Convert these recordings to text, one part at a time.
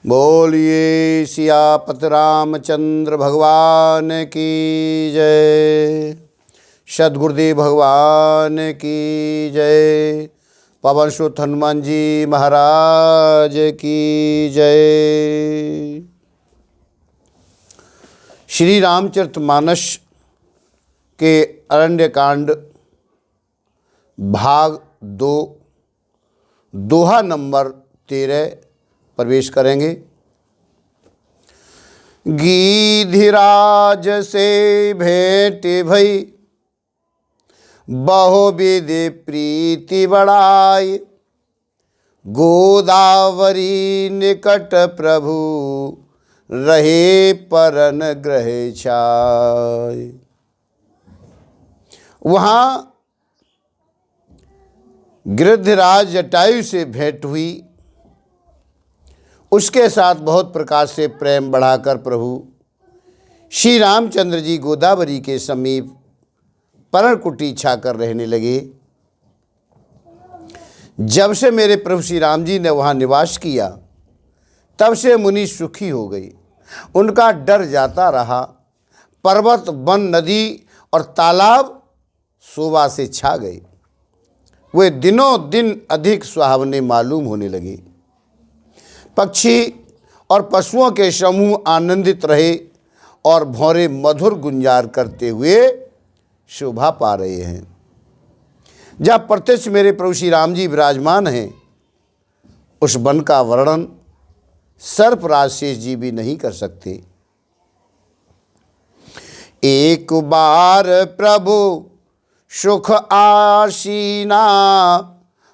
बोलिए सियापत रामचंद्र भगवान की जय। सद्गुरुदेव भगवान की जय। पवन सुत हनुमान जी महाराज की जय। श्री रामचरितमानस के अरण्य कांड भाग 2 दोहा नंबर 13 प्रवेश करेंगे। गीधीराज से भेंट भई बहुविध प्रीति बढ़ाई, गोदावरी निकट प्रभु रहे परन ग्रह छाय। वहाँ गिरिधराज जटायु से भेंट हुई। उसके साथ बहुत प्रकार से प्रेम बढ़ाकर प्रभु श्री रामचंद्र जी गोदावरी के समीप पर्णकुटी छाकर रहने लगे। जब से मेरे प्रभु श्री राम जी ने वहाँ निवास किया तब से मुनि सुखी हो गई। उनका डर जाता रहा। पर्वत, वन, नदी और तालाब शोभा से छा गए। वे दिनों दिन अधिक सुहावने मालूम होने लगे। पक्षी और पशुओं के समूह आनंदित रहे और भौरे मधुर गुंजार करते हुए शोभा पा रहे हैं। जब प्रत्यक्ष मेरे प्रभु श्री राम जी विराजमान हैं, उस वन का वर्णन सर्पराज शेष जी भी नहीं कर सकते। एक बार प्रभु सुख आसीना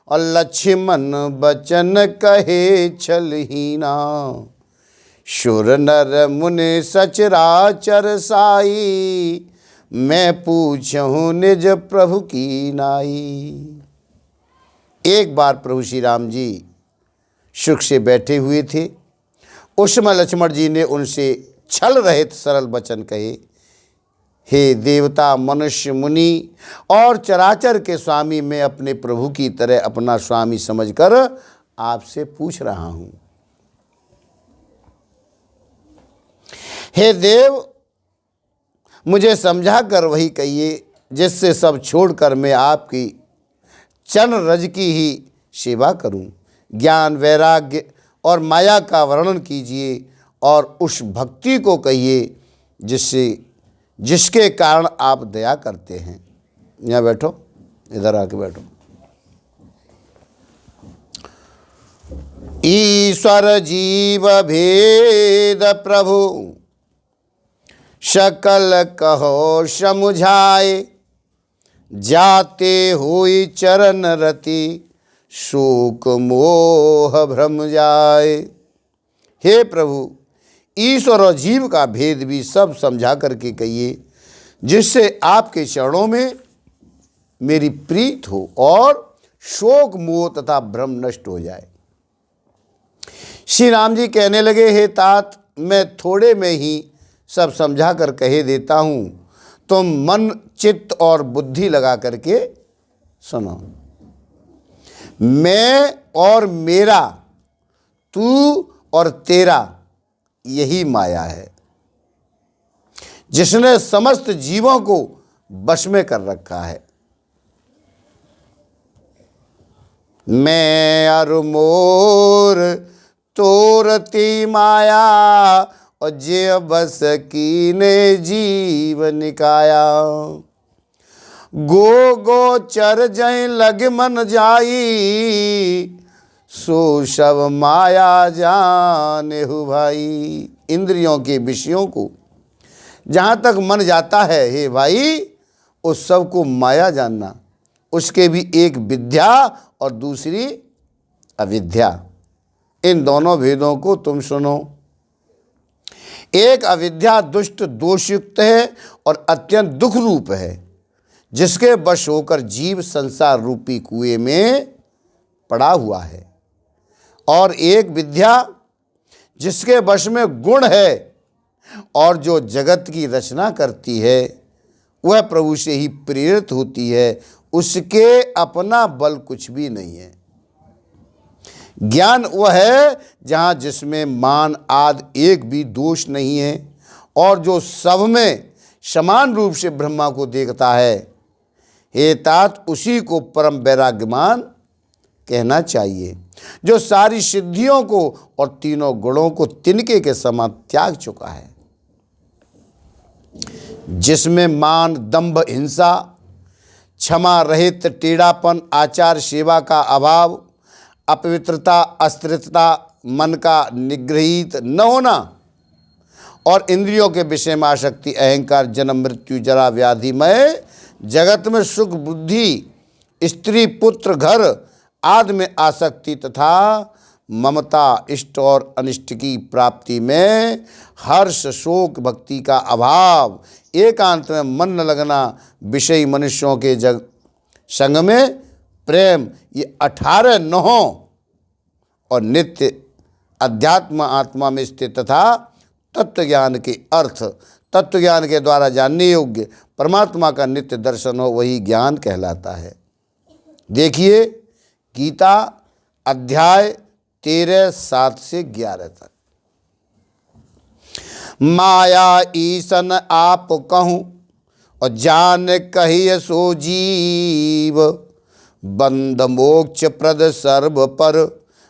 और लक्ष्मण बचन कहे छलहीना, सुर नर मुनि सचराचर साई, मैं पूछूं निज प्रभु की नाई। एक बार प्रभु श्री राम जी सुख से बैठे हुए थे। उस समय लक्ष्मण जी ने उनसे छल रहित सरल वचन कहे, हे देवता, मनुष्य, मुनि और चराचर के स्वामी, मैं अपने प्रभु की तरह अपना स्वामी समझकर आपसे पूछ रहा हूं। हे देव, मुझे समझा कर वही कहिए जिससे सब छोड़कर मैं आपकी चरण रज की ही सेवा करूं। ज्ञान, वैराग्य और माया का वर्णन कीजिए और उस भक्ति को कहिए जिसके कारण आप दया करते हैं। यहाँ बैठो, इधर आके बैठो। ईश्वर जीव भेद प्रभु सकल कहो समुझाए, जाते हुई चरण रति शोक मोह भ्रम जाए। हे प्रभु, ईश्वर और जीव का भेद भी सब समझा करके कहिए, जिससे आपके चरणों में मेरी प्रीत हो और शोक मोह तथा भ्रम नष्ट हो जाए। श्री राम जी कहने लगे, हे तात, मैं थोड़े में ही सब समझा कर कहे देता हूँ, तुम मन, चित्त और बुद्धि लगा करके सुनो। मैं और मेरा, तू और तेरा, यही माया है जिसने समस्त जीवों को वश में कर रखा है। मैं और मोर तोरती माया, और जे बस कीने जीव निकाया। गो चर जय लग मन जाई, सो शव माया जाने हु भाई। इंद्रियों के विषयों को जहाँ तक मन जाता है, हे भाई, उस सब को माया जानना। उसके भी एक विद्या और दूसरी अविद्या। इन दोनों भेदों को तुम सुनो। एक अविद्या दुष्ट, दोषयुक्त है और अत्यंत दुख रूप है, जिसके वश होकर जीव संसार रूपी कुएं में पड़ा हुआ है। और एक विद्या जिसके वश में गुण है और जो जगत की रचना करती है, वह प्रभु से ही प्रेरित होती है। उसके अपना बल कुछ भी नहीं है। ज्ञान वह है जहाँ जिसमें मान आदि एक भी दोष नहीं है और जो सब में समान रूप से ब्रह्मा को देखता है। हे तात, उसी को परम वैराग्यमान कहना चाहिए, जो सारी सिद्धियों को और तीनों गुणों को तिनके के समान त्याग चुका है। जिसमें मान, दंभ, हिंसा, क्षमा रहित टेढ़ापन, आचार सेवा का अभाव, अपवित्रता, अस्थिरता, मन का निग्रहित न होना और इंद्रियों के विषय में आसक्ति, अहंकार, जन्म, मृत्यु, जरा, व्याधिमय जगत में सुख, बुद्धि, स्त्री, पुत्र, घर आदि में आसक्ति तथा ममता, इष्ट और अनिष्ट की प्राप्ति में हर्ष, शोक, भक्ति का अभाव, एकांत में मन न लगना, विषयी मनुष्यों के संग में प्रेम, ये 18 नहों और नित्य अध्यात्म आत्मा में स्थित तथा तत्व ज्ञान के अर्थ, तत्व ज्ञान के द्वारा जानने योग्य परमात्मा का नित्य दर्शन हो, वही ज्ञान कहलाता है। देखिए गीता अध्याय 13, 7 से 11 तक। माया ईसन आप कहूँ और जान कहिए सो जीव, बंद मोक्ष प्रद सर्व पर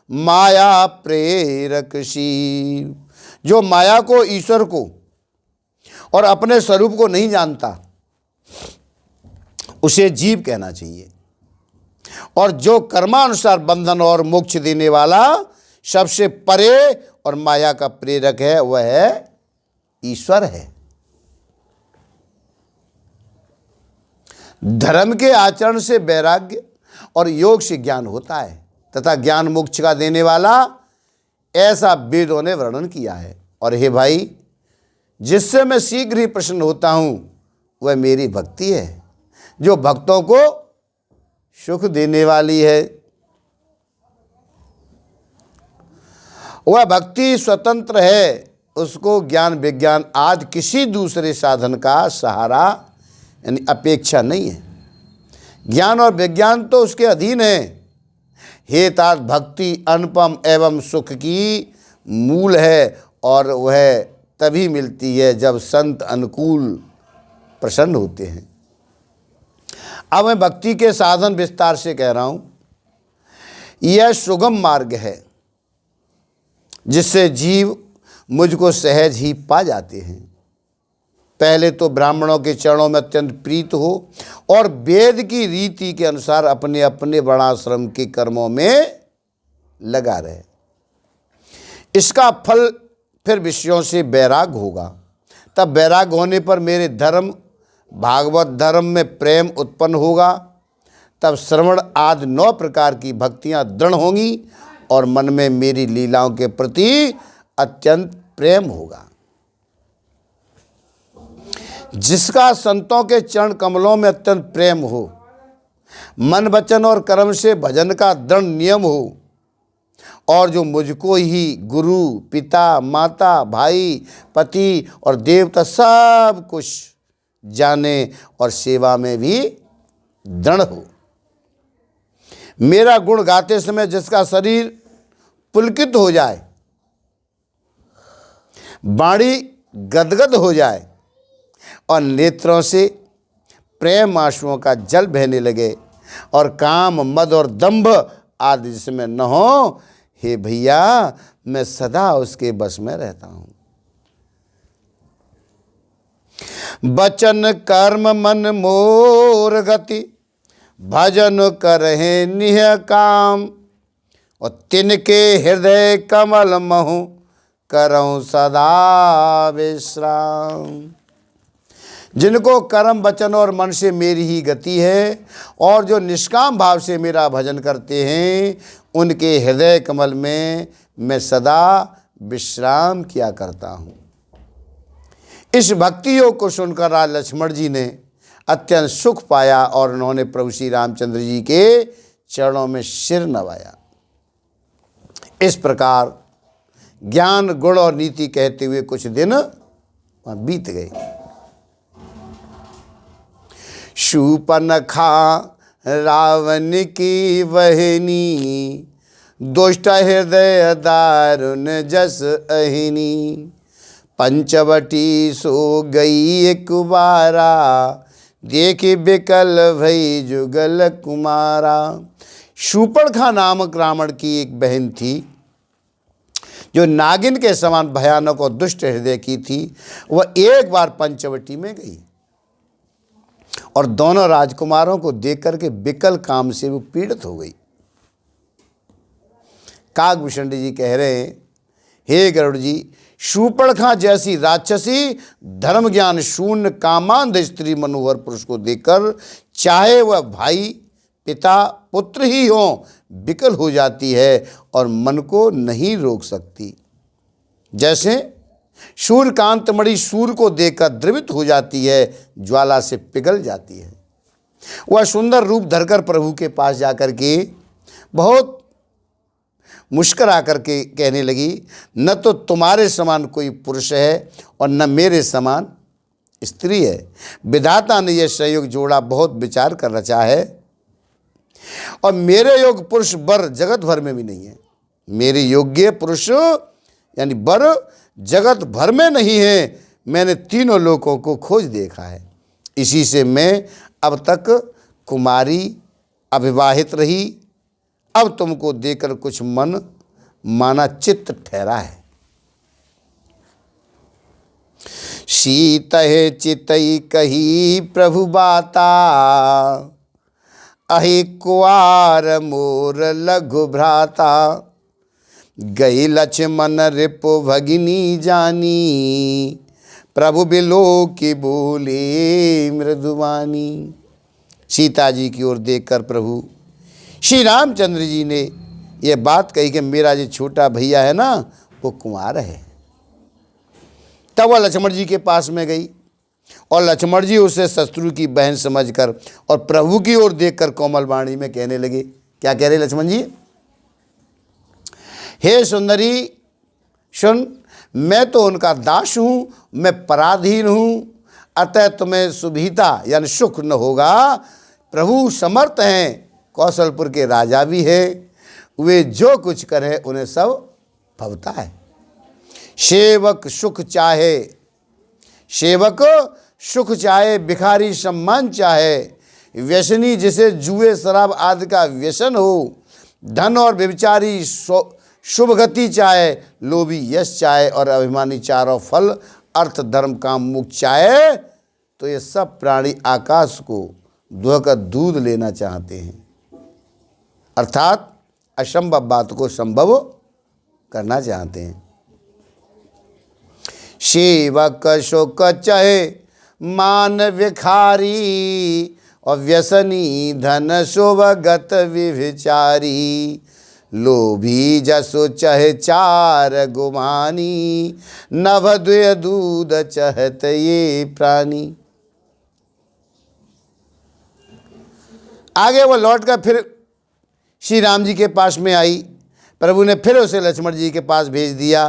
माया प्रेरक शिव। जो माया को, ईश्वर को और अपने स्वरूप को नहीं जानता उसे जीव कहना चाहिए, और जो कर्मानुसार बंधन और मोक्ष देने वाला सबसे परे और माया का प्रेरक है वह ईश्वर है। धर्म के आचरण से वैराग्य और योग से ज्ञान होता है तथा ज्ञान मोक्ष का देने वाला, ऐसा वेदों ने वर्णन किया है। और हे भाई, जिससे मैं शीघ्र ही प्रसन्न होता हूं वह मेरी भक्ति है, जो भक्तों को सुख देने वाली है। वह भक्ति स्वतंत्र है, उसको ज्ञान विज्ञान आदि किसी दूसरे साधन का सहारा यानी अपेक्षा नहीं है। ज्ञान और विज्ञान तो उसके अधीन है। हे तात, भक्ति अनुपम एवं सुख की मूल है और वह तभी मिलती है जब संत अनुकूल प्रसन्न होते हैं। अब मैं भक्ति के साधन विस्तार से कह रहा हूं। यह सुगम मार्ग है जिससे जीव मुझको सहज ही पा जाते हैं। पहले तो ब्राह्मणों के चरणों में अत्यंत प्रीत हो और वेद की रीति के अनुसार अपने अपने वर्णाश्रम के कर्मों में लगा रहे। इसका फल फिर विषयों से वैराग होगा। तब वैराग होने पर मेरे धर्म, भागवत धर्म में प्रेम उत्पन्न होगा। तब श्रवण आदि 9 प्रकार की भक्तियां दृढ़ होंगी और मन में मेरी लीलाओं के प्रति अत्यंत प्रेम होगा। जिसका संतों के चरण कमलों में अत्यंत प्रेम हो, मन वचन और कर्म से भजन का दृढ़ नियम हो, और जो मुझको ही गुरु, पिता, माता, भाई, पति और देवता सब कुछ जाने और सेवा में भी दृढ़ हो। मेरा गुण गाते समय जिसका शरीर पुलकित हो जाए, वाणी गदगद हो जाए और नेत्रों से प्रेम आंसुओं का जल बहने लगे और काम, मद और दंभ आदि जिसमें न हो, हे भैया, मैं सदा उसके बस में रहता हूं। बचन कर्म मन मोर गति, भजन करहे निह काम, और तिनके हृदय कमल महु करऊं सदा विश्राम। जिनको कर्म, वचन और मन से मेरी ही गति है और जो निष्काम भाव से मेरा भजन करते हैं, उनके हृदय कमल में मैं सदा विश्राम किया करता हूँ। इस भक्ति योग को सुनकर राज लक्ष्मण जी ने अत्यंत सुख पाया और उन्होंने प्रभु श्री रामचंद्र जी के चरणों में सिर नवाया। इस प्रकार ज्ञान, गुण और नीति कहते हुए कुछ दिन वहाँ बीत गए। शूर्पणखा रावण की बहनी, दुष्ट हृदय दारुण जस अहिनी। पंचवटी सो गई एक बारा, देखी बिकल भई जुगल कुमारा। शूर्पणखा नामक रावण की एक बहन थी जो नागिन के समान भयानक और दुष्ट हृदय की थी। वह एक बार पंचवटी में गई और दोनों राजकुमारों को देख करके बिकल काम से वो पीड़ित हो गई। काकभूषण जी कह रहे हैं, हे गरुड़ जी, शूर्पणखा जैसी राक्षसी धर्म ज्ञान शून्य कामांध स्त्री मनोहर पुरुष को देखकर चाहे वह भाई पिता पुत्र ही हो विकल हो जाती है और मन को नहीं रोक सकती। जैसे सूर्यकांतमणि सूर्य को देखकर द्रवित हो जाती है, ज्वाला से पिघल जाती है। वह सुंदर रूप धरकर प्रभु के पास जाकर के बहुत मुस्कुरा करके कहने लगी, न तो तुम्हारे समान कोई पुरुष है और न मेरे समान स्त्री है। विधाता ने यह संयोग जोड़ा बहुत विचार कर रचा है और मेरे योग पुरुष वर जगत भर में भी नहीं है। मेरे योग्य पुरुष यानी वर जगत भर में नहीं है। मैंने तीनों लोकों को खोज देखा है, इसी से मैं अब तक कुमारी अविवाहित रही। अब तुमको देकर कुछ मन माना चित्त ठहरा है। शीतहि चितई कही प्रभु बाता, अहि कुआर मोर लघु भ्राता। गई लक्ष्मण रिपु भगिनी जानी, प्रभु बिलो की बोले मृदुवानी। सीता जी की ओर देखकर प्रभु श्री रामचंद्र जी ने यह बात कही कि मेरा जो छोटा भैया है ना वो कुंवार है। तब वह लक्ष्मण जी के पास में गई और लक्ष्मण जी उसे शत्रु की बहन समझकर और प्रभु की ओर देखकर कोमल वाणी में कहने लगे। क्या कह रहे लक्ष्मण जी? हे सुंदरी सुन, मैं तो उनका दास हूँ, मैं पराधीन हूँ, अतः तुम्हें सुविधा यानी सुख न होगा। प्रभु समर्थ हैं, कौशलपुर के राजा भी हैं, वे जो कुछ करें उन्हें सब भवता है। सेवक सुख चाहे, सेवक सुख चाहे, भिखारी सम्मान चाहे, व्यसनी जिसे जुए शराब आदि का व्यसन हो, धन और व्यभिचारी शुभ गति चाहे, लोभी यश चाहे और अभिमानी चारों फल अर्थ धर्म काम मुक्त चाहे, तो ये सब प्राणी आकाश को दुहकर दूध लेना चाहते हैं, अर्थात असंभव बात को संभव करना चाहते हैं। सेवक सुख चाहे मान भिखारी और व्यसनी धन शुभ गत विभिचारी। लोभी जसो चाहे चार गुमानी, नभ द्वय दूध चहत ये प्राणी। आगे वो लौट कर फिर श्री राम जी के पास में आई। प्रभु ने फिर उसे लक्ष्मण जी के पास भेज दिया।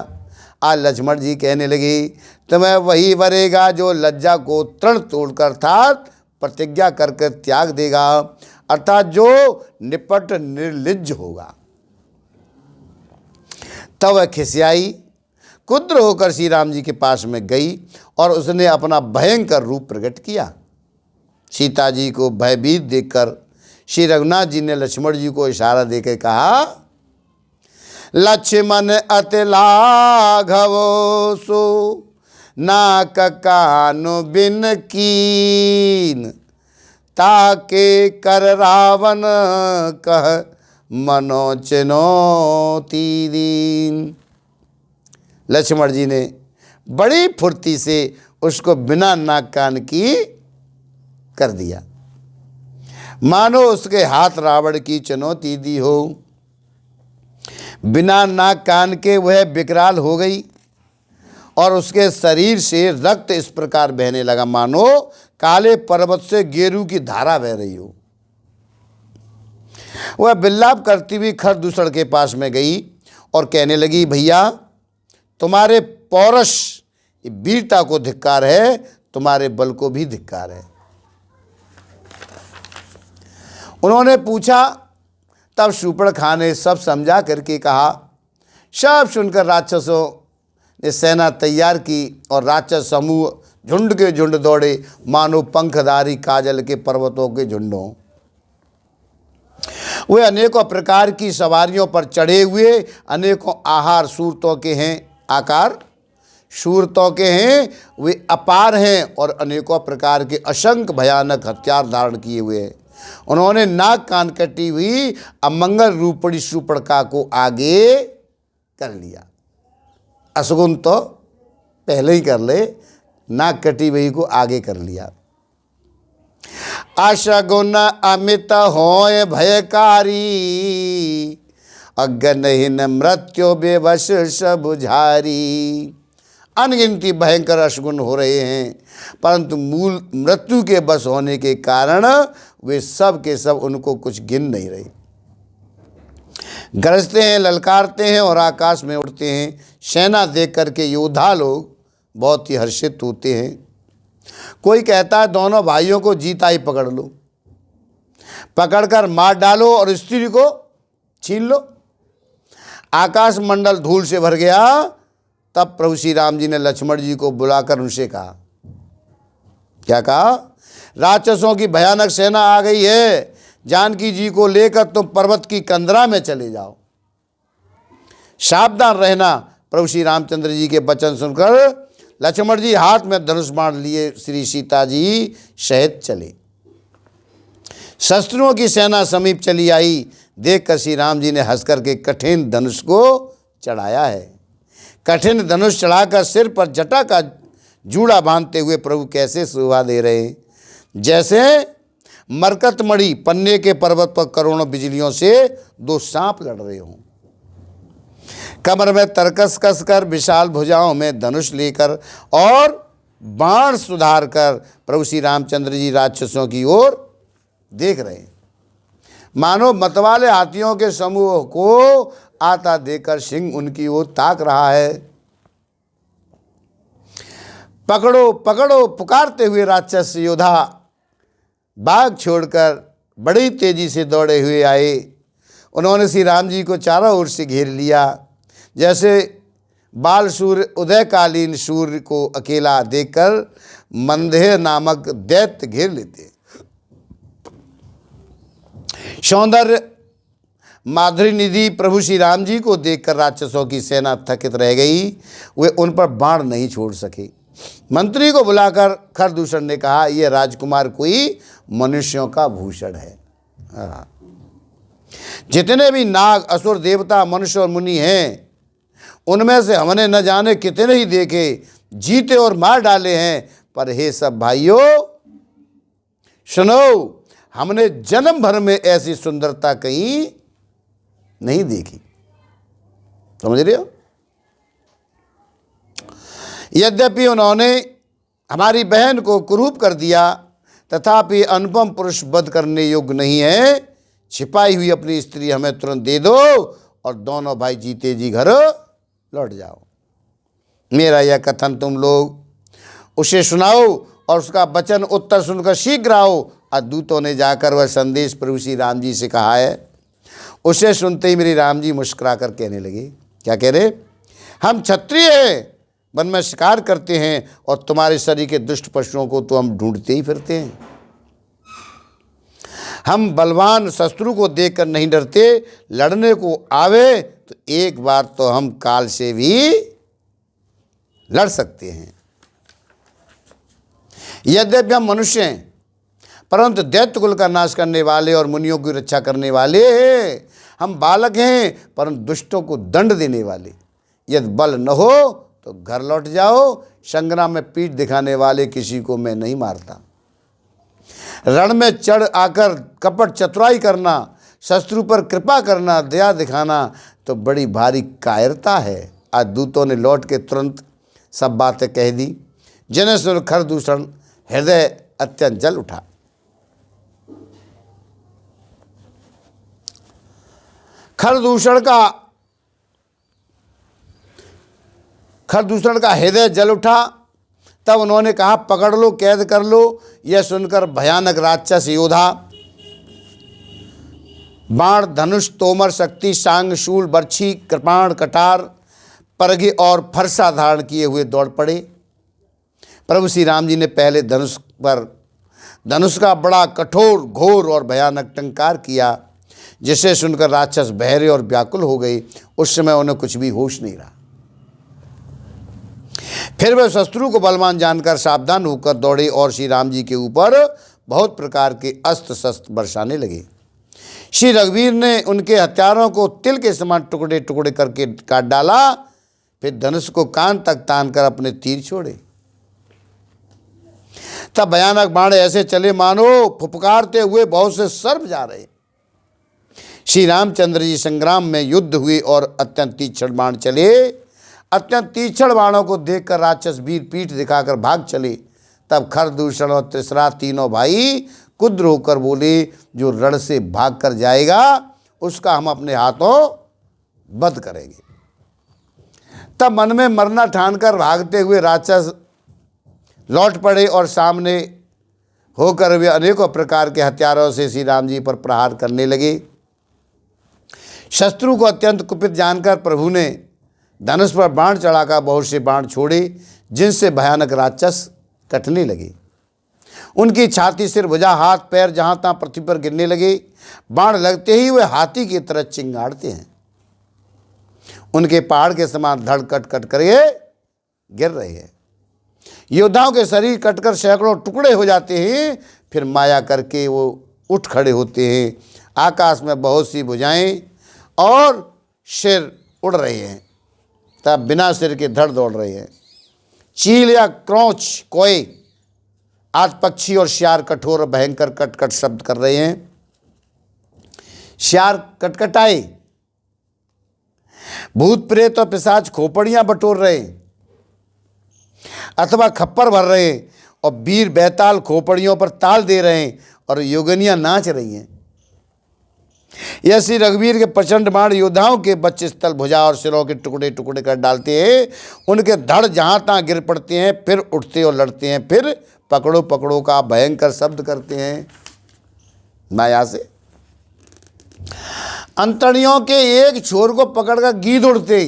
आज लक्ष्मण जी कहने लगी, तुम्हें वही वरेगा जो लज्जा को तृण तोड़कर अर्थात प्रतिज्ञा करके त्याग देगा, अर्थात जो निपट निर्लज्ज होगा। तब वह खिसियाई, क्रुद्ध होकर श्री राम जी के पास में गई और उसने अपना भयंकर रूप प्रकट किया। सीता जी को भयभीत देखकर श्री रघुनाथ जी ने लक्ष्मण जी को इशारा देकर कहा, लक्ष्मण अति लाघव सो नाक कानु बिन कीन, ताके कर रावण कह मनो चुनौती दीन। लक्ष्मण जी ने बड़ी फुर्ती से उसको बिना नाक कान की कर दिया, मानो उसके हाथ रावण की चुनौती दी हो। बिना नाक कान के वह विकराल हो गई और उसके शरीर से रक्त इस प्रकार बहने लगा मानो काले पर्वत से गेरू की धारा बह रही हो। वह विलाप करती हुई खरदूषण के पास में गई और कहने लगी, भैया तुम्हारे पौरुष वीरता को धिक्कार है, तुम्हारे बल को भी धिक्कार है। उन्होंने पूछा, तब शूर्पणखा ने सब समझा करके कहा। सब सुनकर राक्षसों ने सेना तैयार की और राक्षस समूह झुंड के झुंड दौड़े, मानो पंखधारी काजल के पर्वतों के झुंडों। वे अनेकों प्रकार की सवारियों पर चढ़े हुए, अनेकों आहार सूरतों के हैं, आकार शूरतों के हैं, वे अपार हैं और अनेकों प्रकार के असंख्य भयानक हथियार धारण किए हुए हैं। उन्होंने नाक कान कटी हुई अमंगल रूपड़ी शूर्पणखा को आगे कर लिया। अशगुन तो पहले ही कर ले, नाक कटी हुई को आगे कर लिया। अशगुन अमित होय भयकारी, अगनहीन मृत्यु बेवश सब झारी। अनगिनती भयंकर अशगुन हो रहे हैं, परंतु मूल मृत्यु के बस होने के कारण वे सब के सब उनको कुछ गिन नहीं रहे। गरजते हैं, ललकारते हैं और आकाश में उड़ते हैं। सेना देख करके योद्धा लोग बहुत ही हर्षित होते हैं। कोई कहता है दोनों भाइयों को जीता ही पकड़ लो, पकड़कर मार डालो और स्त्री को छीन लो। आकाश मंडल धूल से भर गया। तब प्रभु श्री राम जी ने लक्ष्मण जी को बुलाकर उनसे कहा, क्या कहा? राक्षसों की भयानक सेना आ गई है, जानकी जी को लेकर तुम पर्वत की कंदरा में चले जाओ। सावधान रहना। प्रभु श्री रामचंद्र जी के वचन सुनकर लक्ष्मण जी हाथ में धनुष बाण लिए श्री सीता जी सहित चले। शस्त्रों की सेना समीप चली आई। देखकर श्री राम जी ने हंसकर के कठिन धनुष को चढ़ाया है। कठिन धनुष चढ़ाकर सिर पर जटा का जूड़ा बांधते हुए प्रभु कैसे शोभा दे रहे हैं, जैसे मरकतमणि पन्ने के पर्वत पर करोड़ों बिजलियों से दो सांप लड़ रहे हों। कमर में तरकस कसकर, विशाल भुजाओं में धनुष लेकर और बाण सुधार कर प्रभु श्री रामचंद्र जी राक्षसों की ओर देख रहे हैं। मानो मतवाले हाथियों के समूह को आता देखकर सिंह उनकी ओर ताक रहा है। पकड़ो पकड़ो पुकारते हुए राक्षस योद्धा बाग छोड़कर बड़ी तेजी से दौड़े हुए आए। उन्होंने श्री राम जी को चारों ओर से घेर लिया, जैसे बाल सूर्य उदयकालीन सूर्य को अकेला देखकर मंदेर नामक दैत्य घेर लेते। सौंदर्य माधुरी निधि प्रभु श्री राम जी को देखकर राक्षसों की सेना थकित रह गई। वे उन पर बाण नहीं छोड़ सके। मंत्री को बुलाकर खरदूषण ने कहा, यह राजकुमार कोई मनुष्यों का भूषण है। जितने भी नाग, असुर, देवता, मनुष्य और मुनि हैं, उनमें से हमने न जाने कितने ही देखे, जीते और मार डाले हैं, पर हे सब भाइयों सुनो, हमने जन्म भर में ऐसी सुंदरता कहीं नहीं देखी। समझ रहे हो? यद्यपि उन्होंने हमारी बहन को कुरूप कर दिया, तथापि अनुपम पुरुष वध करने योग्य नहीं है। छिपाई हुई अपनी स्त्री हमें तुरंत दे दो और दोनों भाई जीते जी घर लौट जाओ। मेरा यह कथन तुम लोग उसे सुनाओ और उसका वचन उत्तर सुनकर शीघ्र आओ। दूतों ने जाकर वह संदेश प्रभु श्री राम जी से कहा है। उसे सुनते ही मेरे राम जी मुस्कुराकर कहने लगे, क्या कह रहे? हम क्षत्रिय हैं, वन में शिकार करते हैं और तुम्हारे शरीर के दुष्ट पशुओं को तो हम ढूंढते ही फिरते हैं। हम बलवान शत्रु को देखकर नहीं डरते, लड़ने को आवे तो एक बार तो हम काल से भी लड़ सकते हैं। यद्यपि हम मनुष्य हैं, परंतु दैत्य कुल का नाश करने वाले और मुनियों की रक्षा करने वाले हैं। हम बालक हैं, परंतु दुष्टों को दंड देने वाले। यदि बल न हो तो घर लौट जाओ। संग्राम में पीठ दिखाने वाले किसी को मैं नहीं मारता। रण में चढ़ आकर कपट चतुराई करना, शत्रु पर कृपा करना, दया दिखाना तो बड़ी भारी कायरता है। आज दूतों ने लौट के तुरंत सब बातें कह दी, जिन्हें सुन खरदूषण हृदय अत्यंत जल उठा। खरदूषण का हृदय जल उठा। तब उन्होंने कहा, पकड़ लो, कैद कर लो। यह सुनकर भयानक राक्षस योद्धा बाण, धनुष, तोमर, शक्ति, सांग, शूल, बर्छी, कृपाण, कटार, परगे और फरसा धारण किए हुए दौड़ पड़े। प्रभु श्री राम जी ने पहले धनुष का बड़ा कठोर, घोर और भयानक टंकार किया, जिसे सुनकर राक्षस बहरे और व्याकुल हो गए। उस समय उन्हें कुछ भी होश नहीं रहा। फिर वे शत्रु को बलवान जानकर सावधान होकर दौड़े और श्री राम जी के ऊपर बहुत प्रकार के अस्त्र शस्त्र बरसाने लगे। श्री रघुवीर ने उनके हथियारों को तिल के समान टुकड़े टुकड़े करके काट डाला। फिर धनुष को कान तक तान कर अपने तीर छोड़े। तब भयानक बाण ऐसे चले मानो फुफकारते हुए बहुत से सर्प जा रहे। श्री रामचंद्र जी संग्राम में युद्ध हुए और अत्यंत तीक्ष्ण बाण चले। अत्यंत तीक्ष्ण बाणों को देखकर राक्षस वीर पीठ दिखाकर भाग चले। तब खरदूषण और त्रिशरा तीनों भाई कुद्र होकर बोले, जो रण से भाग कर जाएगा उसका हम अपने हाथों वध करेंगे। तब मन में मरना ठानकर भागते हुए राक्षस लौट पड़े और सामने होकर वे अनेकों प्रकार के हथियारों से श्री राम जी पर प्रहार करने लगे। शत्रु को अत्यंत कुपित जानकर प्रभु ने धनुष पर बाण चढ़ाकर बहुत से बाण छोड़े, जिनसे भयानक राक्षस कटने लगे। उनकी छाती, सिर, भुजा, हाथ, पैर जहाँ तहाँ पृथ्वी पर गिरने लगे। बाण लगते ही वे हाथी की तरह चिंगाड़ते हैं। उनके पहाड़ के समान धड़ कट कट करके गिर रहे हैं। योद्धाओं के शरीर कटकर सैकड़ों टुकड़े हो जाते हैं। फिर माया करके वो उठ खड़े होते हैं। आकाश में बहुत सी भुजाएं और सिर उड़ रहे हैं, तब बिना सिर के धड़ दौड़ रहे हैं। चील या क्रौच, कोए आदि पक्षी और श्यार कठोर और भयंकर कटकट शब्द कर रहे हैं। श्यार कटकटाए, भूत प्रेत और पिशाच खोपड़ियां बटोर रहे अथवा खप्पर भर रहे हैं, और वीर बैताल खोपड़ियों पर ताल दे रहे हैं और योगनियां नाच रही हैं। यह श्री रघुवीर के प्रचंड बाण योद्धाओं के बच्चे स्थल, भुजा और सिरों के टुकड़े टुकड़े कर डालते हैं। उनके धड़ जहां तहां गिर पड़ते हैं, फिर उठते और लड़ते हैं, फिर पकड़ो पकड़ो का भयंकर शब्द करते हैं। माया से अंतड़ियों के एक छोर को पकड़कर गीध उड़ते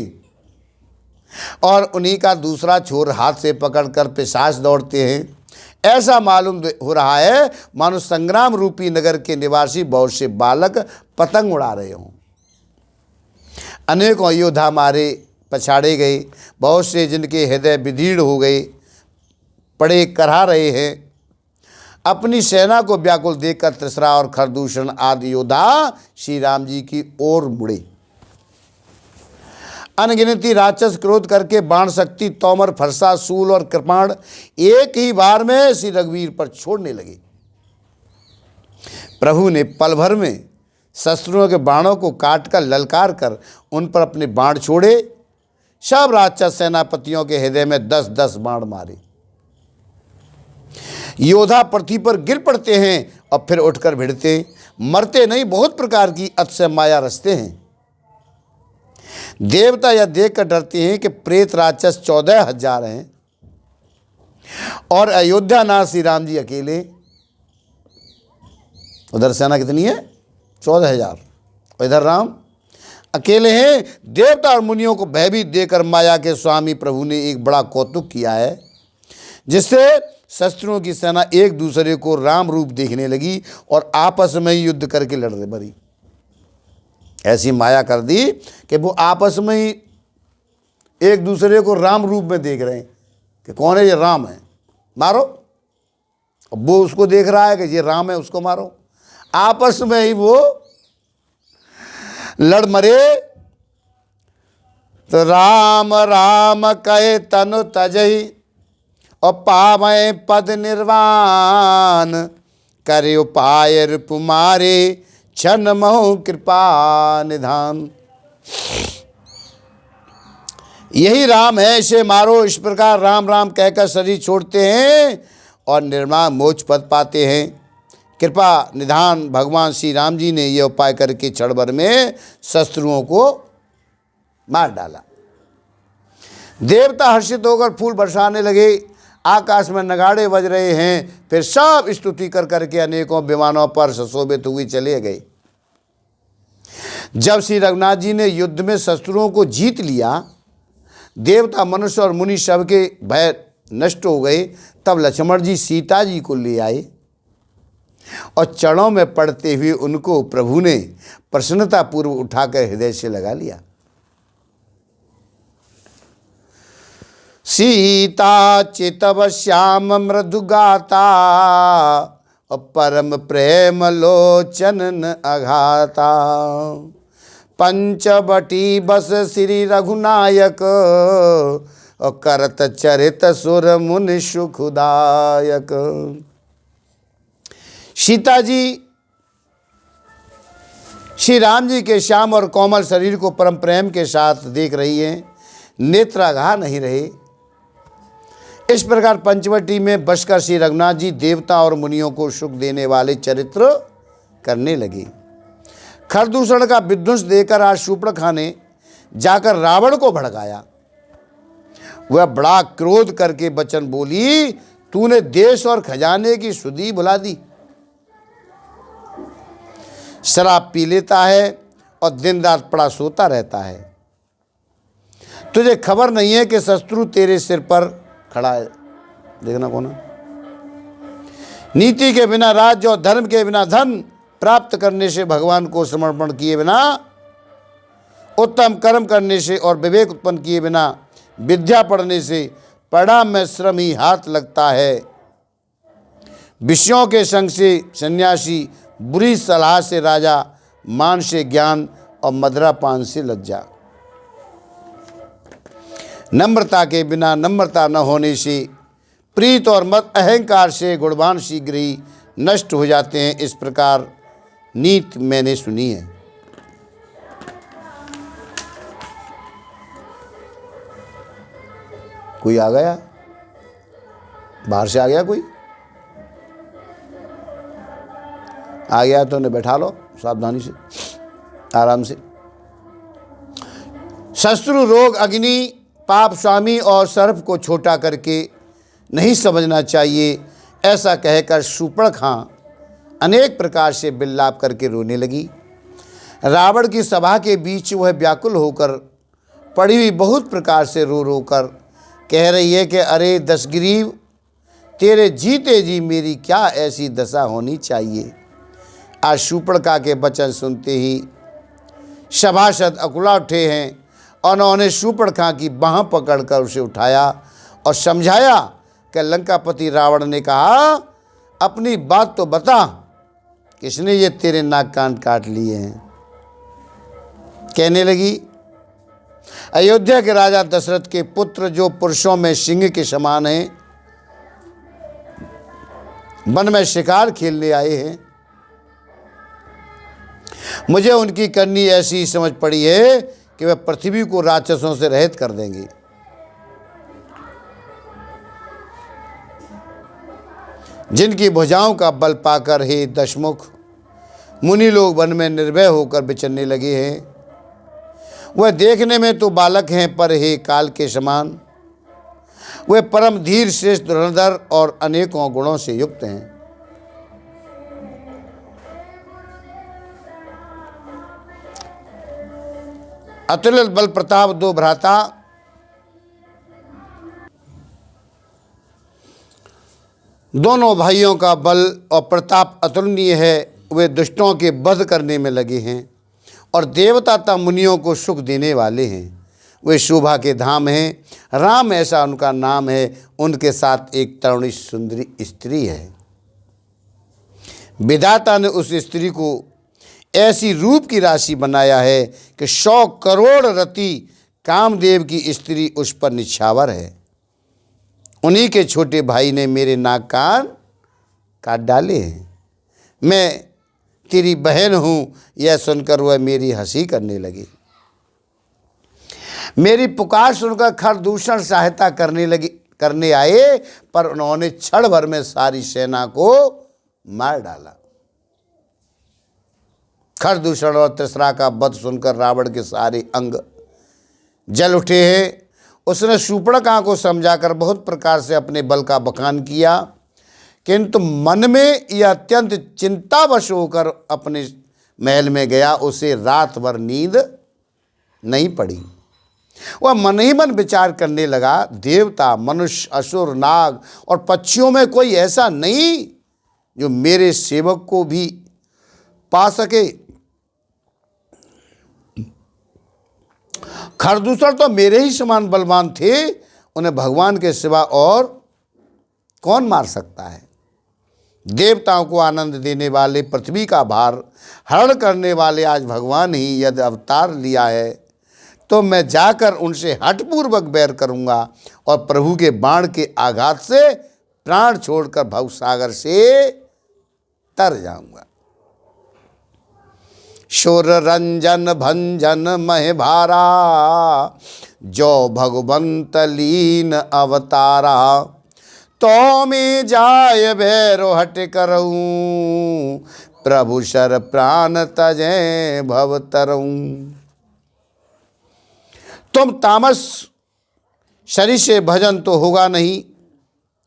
और उन्हीं का दूसरा छोर हाथ से पकड़कर पिशाच दौड़ते हैं। ऐसा मालूम हो रहा है मानो संग्राम रूपी नगर के निवासी बहुत से बालक पतंग उड़ा रहे हों। अनेकों योद्धा मारे पछाड़े गए, बहुत से जिनके हृदय विदीर्ण हो गए पड़े करहा रहे हैं। अपनी सेना को व्याकुल देखकर त्रिशरा और खरदूषण आदि योद्धा श्री राम जी की ओर मुड़े। अनगिनती राक्षस क्रोध करके बाण, शक्ति, तोमर, फरसा, शूल और कृपाण एक ही बार में श्री रघुवीर पर छोड़ने लगे। प्रभु ने पल भर में शस्त्रों के बाणों को काटकर ललकार कर उन पर अपने बाण छोड़े। सब राक्षस सेनापतियों के हृदय में 10-10 बाण मारे। योद्धा पृथ्वी पर गिर पड़ते हैं और फिर उठकर भिड़ते, मरते नहीं, बहुत प्रकार की अतिशय माया रचते हैं। देवता यह देखकर डरते हैं कि प्रेत राक्षस 14,000 हैं और अयोध्या नाथ श्री राम जी अकेले। उधर सेना कितनी है? 14,000। और इधर राम अकेले हैं। देवता और मुनियों को भयभीत देकर माया के स्वामी प्रभु ने एक बड़ा कौतुक किया है, जिससे शस्त्रों की सेना एक दूसरे को राम रूप देखने लगी और आपस में ही युद्ध करके लड़ रहे बरी। ऐसी माया कर दी कि वो आपस में ही एक दूसरे को राम रूप में देख रहे हैं कि कौन है, ये राम है, मारो। अब वो उसको देख रहा है कि ये राम है, उसको मारो। आपस में ही वो लड़ मरे। तो राम राम कहे तनु तजहि और पावै पद निर्वाण, करे उपाय रिपुमारे क्षण महु कृपा निधान। यही राम है, इसे मारो। इस प्रकार राम राम कहकर शरीर छोड़ते हैं और निर्माण मोक्ष पद पाते हैं। कृपा निधान भगवान श्री राम जी ने यह उपाय करके क्षण भर में शत्रुओं को मार डाला। देवता हर्षित होकर फूल बरसाने लगे। आकाश में नगाड़े बज रहे हैं। फिर सब स्तुति कर करके अनेकों विमानों पर सुशोभित हुए चले गए। जब श्री रघुनाथ जी ने युद्ध में शत्रुओं को जीत लिया, देवता, मनुष्य और मुनि सबके भय नष्ट हो गए, तब लक्ष्मण जी सीता जी को ले आए और चरणों में पड़ते हुए उनको प्रभु ने प्रसन्नता पूर्व उठाकर हृदय से लगा लिया। सीता चितव श्याम मृदु गाता और परम प्रेम लोचन अघाता। पंचवटी बस श्री रघुनायक और करत चरित सुर मुनि सुखदायक। सीता जी श्री राम जी के श्याम और कोमल शरीर को परम प्रेम के साथ देख रही हैं, नेत्राघा नहीं रहे। इस प्रकार पंचवटी में बसकर श्री रघुनाथ जी देवता और मुनियों को सुख देने वाले चरित्र करने लगे। खरदूषण का विध्वंस देकर आज शूर्पणखा ने जाकर रावण को भड़काया। वह बड़ा क्रोध करके वचन बोली, तूने देश और खजाने की सुधि भुला दी, शराब पी लेता है और दिन रात पड़ा सोता रहता है। तुझे खबर नहीं है कि शत्रु तेरे सिर पर खड़ा है। देखना कौन है? नीति के बिना राज्य और धर्म के बिना धन प्राप्त करने से, भगवान को समर्पण किए बिना, उत्तम कर्म करने से और विवेक उत्पन्न किए बिना विद्या पढ़ने से परिणाम में श्रम ही हाथ लगता है। विषयों के संग से सन्यासी, बुरी सलाह से राजा, मान से ज्ञान और मदिरापान से लज्जा। नम्रता के बिना नम्रता न होने से, प्रीत और मत अहंकार से गुणवान शीघ्र ही नष्ट हो जाते हैं। इस प्रकार नीति मैंने सुनी है। कोई आ गया? बाहर से आ गया कोई? आ गया तो उन्हें बैठा लो सावधानी से, आराम से। शत्रु, रोग, अग्नि, पाप, स्वामी और सर्प को छोटा करके नहीं समझना चाहिए, ऐसा कहकर शूर्पणखा अनेक प्रकार से विलाप करके रोने लगी। रावण की सभा के बीच वह व्याकुल होकर पड़ी हुई बहुत प्रकार से रो रो कर कह रही है कि अरे दशग्रीव, तेरे जीते जी मेरी क्या ऐसी दशा होनी चाहिए। आज शूर्पणखा के वचन सुनते ही सभासद अकुला उठे हैं और उन्होंने शूर्पणखा की बाह पकड़कर उसे उठाया और समझाया कि लंकापति रावण ने कहा, अपनी बात तो बता, किसने ये तेरे नाक कान काट लिए हैं। कहने लगी, अयोध्या के राजा दशरथ के पुत्र जो पुरुषों में सिंह के समान हैं, वन में शिकार खेलने आए हैं, मुझे उनकी करनी ऐसी समझ पड़ी है कि वह पृथ्वी को राक्षसों से रहित कर देंगे। जिनकी भुजाओं का बल पाकर हे दशमुख मुनि लोग वन में निर्भय होकर विचरने लगे हैं। वह देखने में तो बालक हैं, पर हे काल के समान वह परम धीर, श्रेष्ठ, धनुर्धर और अनेकों गुणों से युक्त हैं। अतुलित बल प्रताप दो भ्राता, दोनों भाइयों का बल और प्रताप अतुलनीय है। वे दुष्टों के वध करने में लगे हैं और देवता तथा मुनियों को सुख देने वाले हैं। वे शोभा के धाम हैं, राम ऐसा उनका नाम है। उनके साथ एक तरुणी सुंदरी स्त्री है। विधाता ने उस स्त्री को ऐसी रूप की राशि बनाया है कि 100 करोड़ रति कामदेव की स्त्री उस पर निछावर है। उन्हीं के छोटे भाई ने मेरे नाक कान काट डाले हैं। मैं तेरी बहन हूँ, यह सुनकर वह मेरी हंसी करने लगी। मेरी पुकार सुनकर खरदूषण सहायता करने आए, पर उन्होंने क्षण भर में सारी सेना को मार डाला। खरदूषण और त्रिसरा का वध सुनकर रावण के सारे अंग जल उठे हैं। उसने शूर्पणखा को समझाकर बहुत प्रकार से अपने बल का बखान किया, किंतु मन में यह अत्यंत चिंतावश होकर अपने महल में गया, उसे रात भर नींद नहीं पड़ी। वह मन ही मन विचार करने लगा, देवता, मनुष्य, असुर, नाग और पक्षियों में कोई ऐसा नहीं जो मेरे सेवक को भी पा सके। खरदूषण तो मेरे ही समान बलवान थे, उन्हें भगवान के सिवा और कौन मार सकता है। देवताओं को आनंद देने वाले, पृथ्वी का भार हरण करने वाले आज भगवान ही यदि अवतार लिया है, तो मैं जाकर उनसे हठपूर्वक बैर करूंगा और प्रभु के बाण के आघात से प्राण छोड़कर भवसागर से तर जाऊंगा। शोर रंजन भंजन मह भारा, जो भगवंत लीन अवतारा। तो में जाय भैरो हट करऊं, प्रभु शर प्राण तजै भव तरऊं। तुम तामस शरीर से भजन तो होगा नहीं,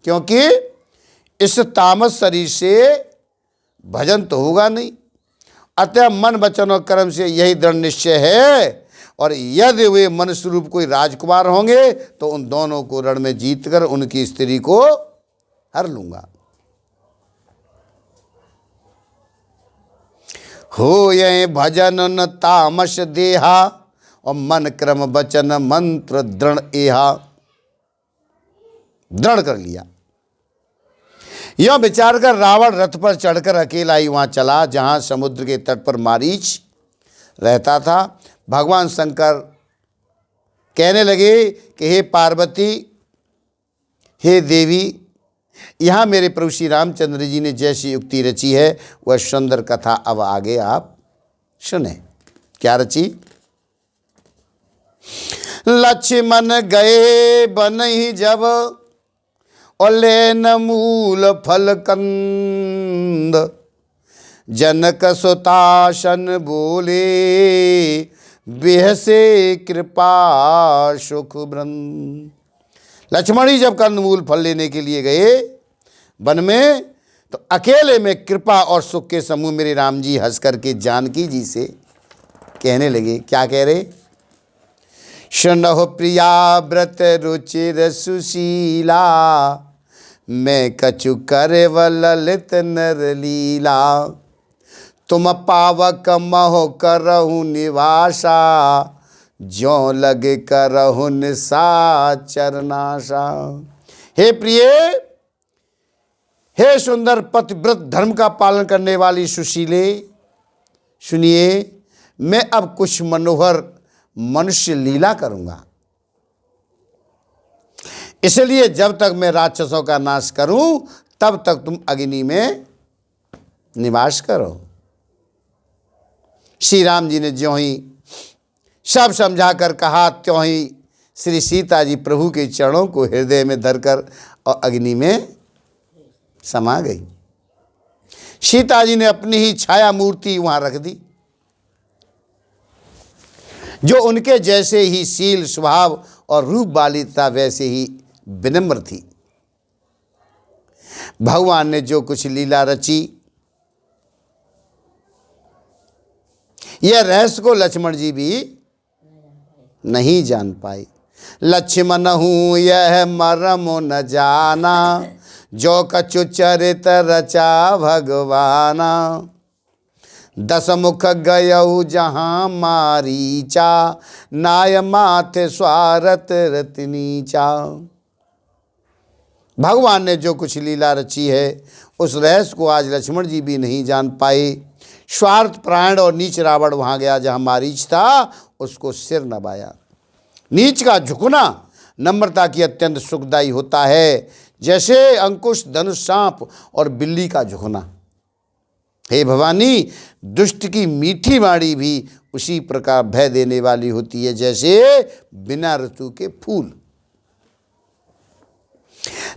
क्योंकि इस तामस शरीर से भजन तो होगा नहीं। अतः मन वचन और कर्म से यही दृढ़ निश्चय है, और यदि वे मन स्वरूप कोई राजकुमार होंगे तो उन दोनों को रण में जीतकर उनकी स्त्री को हर लूंगा। हो ये भजन न तामस देहा, और मन क्रम वचन मंत्र दृढ़ एहा। दृढ़ कर लिया। यह विचार कर रावण रथ पर चढ़कर अकेला ही वहां चला जहां समुद्र के तट पर मारीच रहता था। भगवान शंकर कहने लगे कि हे पार्वती, हे देवी, यहाँ मेरे प्रभु श्री रामचंद्र जी ने जैसी युक्ति रची है वह सुंदर कथा अब आगे आप सुने। क्या रची? लक्ष्मण गए बन ही जब, और लेन मूल फल कंद। जनक सुतासन बोले, बेहसे कृपा सुख वृंद। लक्ष्मण ही जब कंदमूल फल लेने के लिए गए वन में, तो अकेले में कृपा और सुख के समूह मेरे राम जी हंस करके जानकी जी से कहने लगे। क्या कह रहे? सुनहो प्रिया व्रत रुचिर सुशीला, मैं कछु करे ललित नर लीला। तुम पावक महो करहु निवासा, जो लगे करहु निशाचरनाशा। हे प्रिय, हे सुंदर पतिव्रत धर्म का पालन करने वाली सुशीले, सुनिए, मैं अब कुछ मनोहर मनुष्य लीला करूंगा। इसलिए जब तक मैं राक्षसों का नाश करूं तब तक तुम अग्नि में निवास करो। श्री राम जी ने ज्यों ही सब समझाकर कहा, त्यों ही श्री सीता जी प्रभु के चरणों को हृदय में धरकर और अग्नि में समा गई। सीता जी ने अपनी ही छाया मूर्ति वहां रख दी, जो उनके जैसे ही शील, स्वभाव और रूप वाली था, वैसे ही विनम्र थी। भगवान ने जो कुछ लीला रची, यह रहस्य को लक्ष्मण जी भी नहीं जान पाए। लक्ष्मण हूँ यह मरम न जाना, जो कछु चरित रचा भगवाना। दस मुख गयऊ जहाँ मारीचा, नाय माथे स्वारथ रतनीचा। भगवान ने जो कुछ लीला रची है उस रहस्य को आज लक्ष्मण जी भी नहीं जान पाए। स्वार्थ प्राण और नीच रावण वहाँ गया जहाँ मारीच था, उसको सिर नवाया। नीच का झुकना नम्रता की अत्यंत सुखदायी होता है, जैसे अंकुश, धनुष, सांप और बिल्ली का झुकना। हे भवानी, दुष्ट की मीठी वाणी भी उसी प्रकार भय देने वाली होती है जैसे बिना ऋतु के फूल।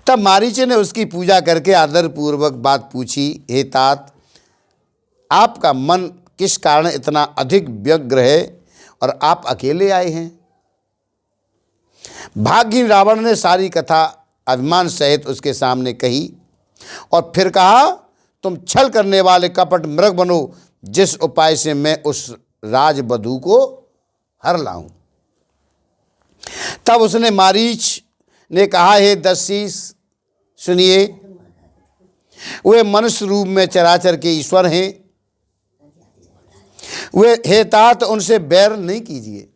तब मारीच ने उसकी पूजा करके आदरपूर्वक बात पूछी, हे तात, आपका मन किस कारण इतना अधिक व्यग्र है और आप अकेले आए हैं? भाग्यहीन रावण ने सारी कथा अभिमान सहित उसके सामने कही और फिर कहा, तुम छल करने वाले कपट मृग बनो, जिस उपाय से मैं उस राजवधू को हर लाऊं। तब उसने मारीच ने कहा, हे दस्युष सुनिए, वे मनुष्य रूप में चराचर के ईश्वर हैं, वे हे तात उनसे बैर नहीं कीजिए।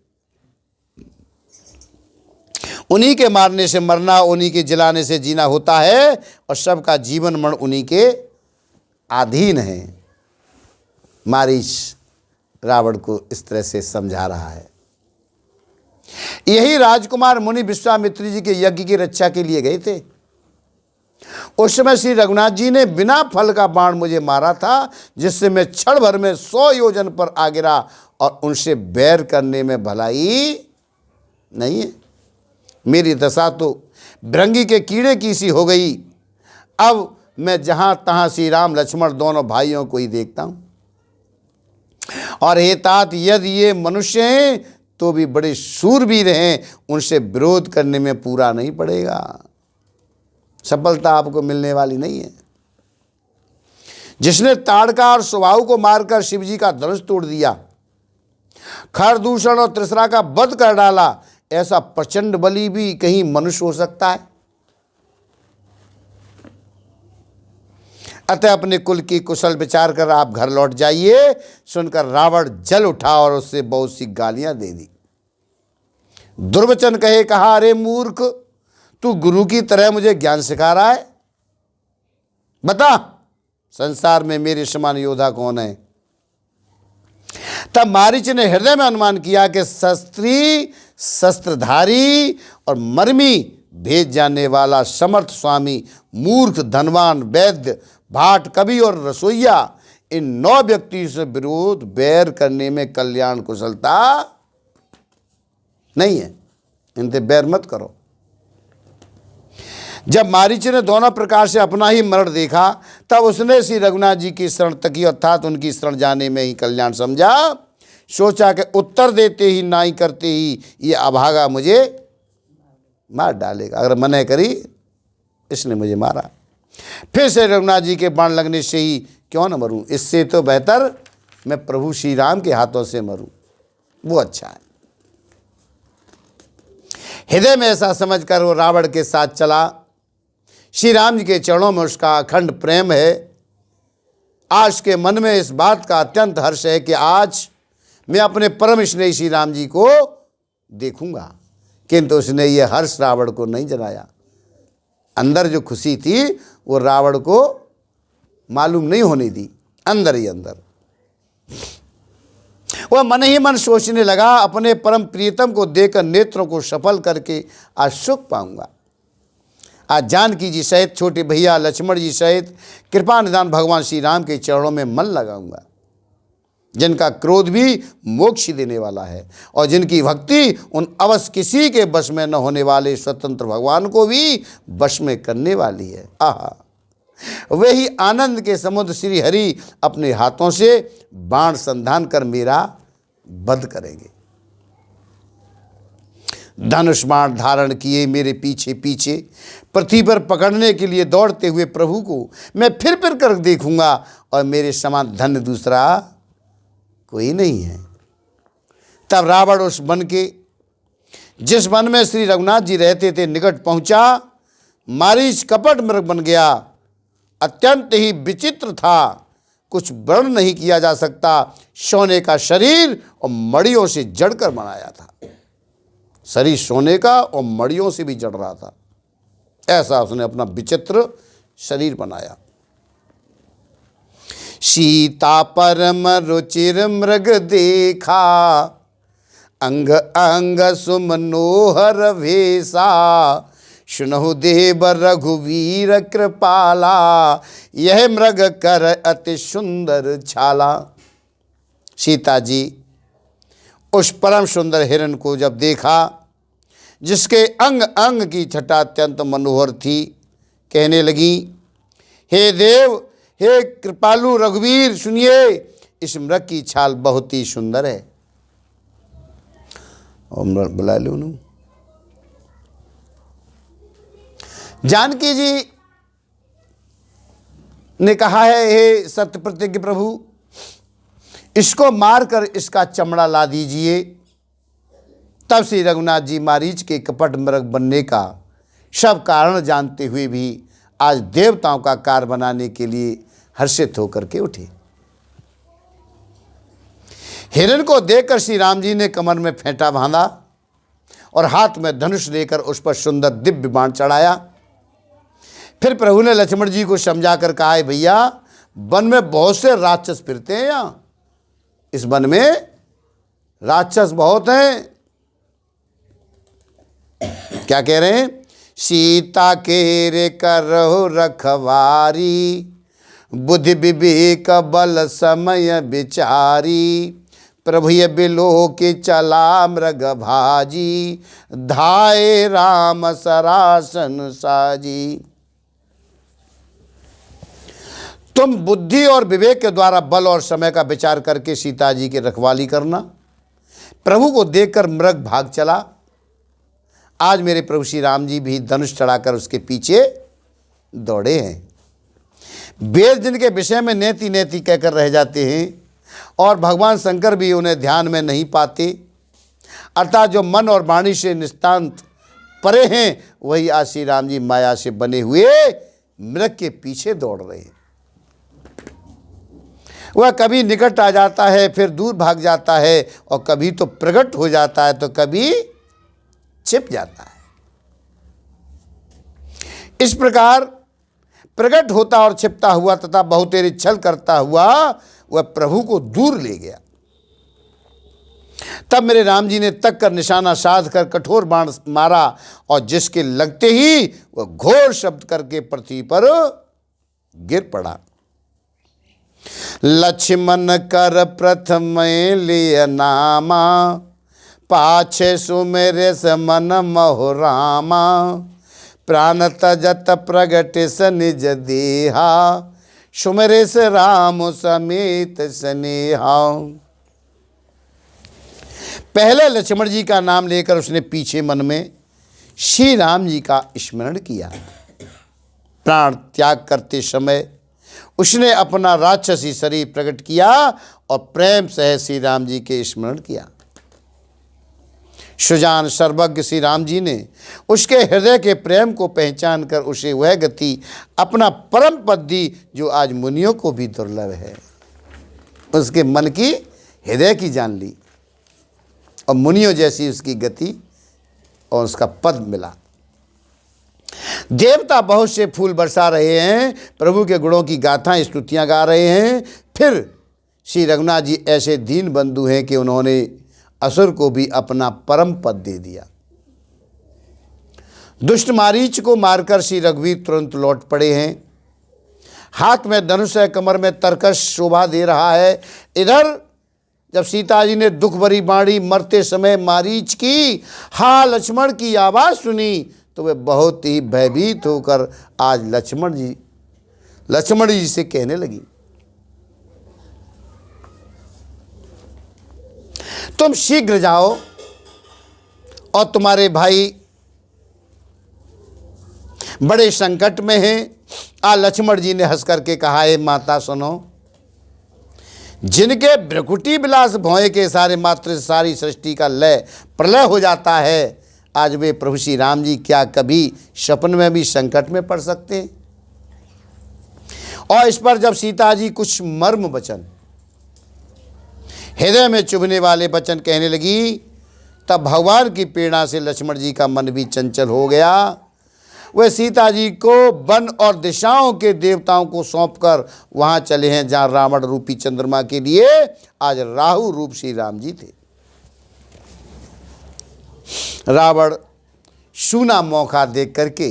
उन्हीं के मारने से मरना, उन्हीं के जलाने से जीना होता है, और सबका जीवन मरण उन्हीं के अधीन है। मारीच रावण को इस तरह से समझा रहा है। यही राजकुमार मुनि विश्वामित्र जी के यज्ञ की रक्षा के लिए गए थे। उस समय श्री रघुनाथ जी ने बिना फल का बाण मुझे मारा था, जिससे मैं क्षण भर में 100 योजन पर आ गिरा, और उनसे बैर करने में भलाई नहीं है। मेरी दशा तो भृंगी के कीड़े की सी हो गई। अब मैं जहां तहां श्री राम लक्ष्मण दोनों भाइयों को ही देखता हूं। और हे तात, यदि ये मनुष्य हैं तो भी बड़े शूरवीर हैं, उनसे विरोध करने में पूरा नहीं पड़ेगा, सफलता आपको मिलने वाली नहीं है। जिसने ताड़का और स्वभाव को मारकर शिव जी का धनुष तोड़ दिया, खरदूषण और त्रिसरा का वध कर डाला, ऐसा प्रचंड बली भी कहीं मनुष्य हो सकता है? अतः अपने कुल की कुशल विचार कर आप घर लौट जाइए। सुनकर रावण जल उठा और उससे बहुत सी गालियां दे दी। दुर्वचन कहे, कहा, अरे मूर्ख, तू गुरु की तरह मुझे ज्ञान सिखा रहा है? बता, संसार में मेरे समान योद्धा कौन है? तब मारीच ने हृदय में अनुमान किया कि शस्त्री, शस्त्रधारी और मर्मी भेज जाने वाला समर्थ स्वामी, मूर्ख, धनवान, वैद्य, भाट, कवि और रसोइया, इन 9 व्यक्ति से विरोध बैर करने में कल्याण कुशलता नहीं है। इनसे बैर मत करो। जब मारीच ने दोनों प्रकार से अपना ही मरण देखा, तब उसने श्री रघुनाथ जी की शरण तकी, अर्थात उनकी शरण जाने में ही कल्याण समझा। सोचा कि उत्तर देते ही नाई करते ही ये अभागा मुझे मार डालेगा। अगर मने करी, इसने मुझे मारा, फिर से रघुनाथ जी के बाण लगने से ही क्यों न मरूं? इससे तो बेहतर मैं प्रभु श्री राम के हाथों से मरूं, वो अच्छा है। हृदय में ऐसा समझकर वो रावण के साथ चला। श्री राम जी के चरणों में उसका अखंड प्रेम है। आज के मन में इस बात का अत्यंत हर्ष है कि आज मैं अपने परम स्नेही श्री राम जी को देखूंगा। किंतु उसने ये हर्ष रावण को नहीं जनाया। अंदर जो खुशी थी वो रावण को मालूम नहीं होने दी, अंदर ही अंदर। वह मन ही मन सोचने लगा, अपने परम प्रियतम को देखकर नेत्रों को सफल करके आज सुख पाऊंगा। आज जानकी जी सहित, छोटे भैया लक्ष्मण जी सहित कृपा निदान भगवान श्री राम के चरणों में मन लगाऊंगा, जिनका क्रोध भी मोक्ष देने वाला है, और जिनकी भक्ति उन अवश्य किसी के वश में न होने वाले स्वतंत्र भगवान को भी वश में करने वाली है। आहा, वही आनंद के समुद्र श्री हरि अपने हाथों से बाण संधान कर मेरा वध करेंगे। धनुष बाण धारण किए मेरे पीछे पीछे पृथ्वी पर पकड़ने के लिए दौड़ते हुए प्रभु को मैं फिर कर देखूंगा, और मेरे समान धन्य दूसरा कोई नहीं है। तब रावण उस वन के, जिस वन में श्री रघुनाथ जी रहते थे, निकट पहुंचा। मारीच कपट मृग बन गया, अत्यंत ही विचित्र था, कुछ वर्ण नहीं किया जा सकता। सोने का शरीर और मड़ियों से जड़कर बनाया था। शरीर सोने का और मड़ियों से भी जड़ रहा था, ऐसा उसने अपना विचित्र शरीर बनाया। सीता परम रुचिर मृग देखा, अंग अंग सुमनोहर भेसा, सुनहु देव रघुवीर कृपाला, यह मृग कर अति सुंदर छाला। सीता जी उस परम सुंदर हिरण को जब देखा, जिसके अंग अंग की छटा अत्यंत मनोहर थी, कहने लगी, हे देव, हे कृपालु रघुवीर, सुनिए, इस मृग की छाल बहुत ही सुंदर है। और बुला लो नू। जानकी जी ने कहा है, हे सत्य प्रतिज्ञ प्रभु, इसको मारकर इसका चमड़ा ला दीजिए। तब श्री रघुनाथ जी मारीच के कपट मृग बनने का सब कारण जानते हुए भी आज देवताओं का कार बनाने के लिए हर्षित होकर के उठे। हिरण को देखकर श्री राम जी ने कमर में फेंटा बांधा और हाथ में धनुष लेकर उस पर सुंदर दिव्य बाण चढ़ाया। फिर प्रभु ने लक्ष्मण जी को समझाकर कहा है, भैया वन में बहुत से राक्षस फिरते हैं, यहाँ इस वन में राक्षस बहुत हैं। क्या कह रहे हैं? सीता के रे करो रखवारी, बुद्धि विवेक बल समय विचारी, प्रभु ये बिलो के चला मृग भाजी, धाये राम सरासन साजी। तुम बुद्धि और विवेक के द्वारा बल और समय का विचार करके सीता जी की रखवाली करना। प्रभु को देखकर मृग भाग चला। आज मेरे प्रभु श्री राम जी भी धनुष चढ़ाकर उसके पीछे दौड़े हैं। वेद जिनके विषय में नेति नेति कहकर रह जाते हैं और भगवान शंकर भी उन्हें ध्यान में नहीं पाते, अर्थात जो मन और वाणी से निस्तांत परे हैं, वही आज श्री राम जी माया से बने हुए मृग के पीछे दौड़ रहे हैं। वह कभी निकट आ जाता है, फिर दूर भाग जाता है, और कभी तो प्रकट हो जाता है तो कभी छिप जाता है। इस प्रकार प्रकट होता और छिपता हुआ तथा बहुतेरी छल करता हुआ वह प्रभु को दूर ले गया। तब मेरे राम जी ने तक कर निशाना साध कर कठोर बाण मारा, और जिसके लगते ही वह घोर शब्द करके पृथ्वी पर गिर पड़ा। लक्ष्मण कर प्रथम लिय नामा, पाछे सुमेरे मन मोह रामा, प्राण तजत प्रगट स निज देहा, सुमेरे से राम समेत स्नेहा। पहले लक्ष्मण जी का नाम लेकर उसने पीछे मन में श्री राम जी का स्मरण किया। प्राण त्याग करते समय उसने अपना राक्षसी शरीर प्रकट किया और प्रेम सह श्री राम जी के स्मरण किया। सुजान सर्वज्ञ श्री राम जी ने उसके हृदय के प्रेम को पहचान कर उसे वह गति अपना परम पद दी जो आज मुनियों को भी दुर्लभ है। उसके मन की हृदय की जान ली और मुनियों जैसी उसकी गति और उसका पद मिला। देवता बहुत से फूल बरसा रहे हैं, प्रभु के गुणों की गाथाएं स्तुतियां गा रहे हैं। फिर श्री रघुनाथ जी ऐसे दीन बंधु हैं कि उन्होंने असुर को भी अपना परम पद दे दिया। दुष्ट मारीच को मारकर श्री रघुवीर तुरंत लौट पड़े हैं। हाथ में धनुष है, कमर में तरकश शोभा दे रहा है। इधर जब सीता जी ने दुख भरी बाणी मरते समय मारीच की हा लक्ष्मण की आवाज़ सुनी तो वे बहुत ही भयभीत होकर आज लक्ष्मण जी से कहने लगी, तुम शीघ्र जाओ और तुम्हारे भाई बड़े संकट में हैं। लक्ष्मण जी ने हंस करके कहा, है माता सुनो, जिनके भ्रकुटी विलास भौए के सारे मात्र सारी सृष्टि का लय प्रलय हो जाता है, आज वे प्रभु श्री राम जी क्या कभी सपन में भी संकट में पड़ सकते हैं? और इस पर जब सीता जी कुछ मर्म वचन, हृदय में चुभने वाले वचन कहने लगी, तब भगवान की प्रेरणा से लक्ष्मण जी का मन भी चंचल हो गया। वे सीता जी को वन और दिशाओं के देवताओं को सौंपकर वहां चले हैं जहां रावण रूपी चंद्रमा के लिए आज राहु रूप श्री राम जी थे। रावण सूना मौका देख करके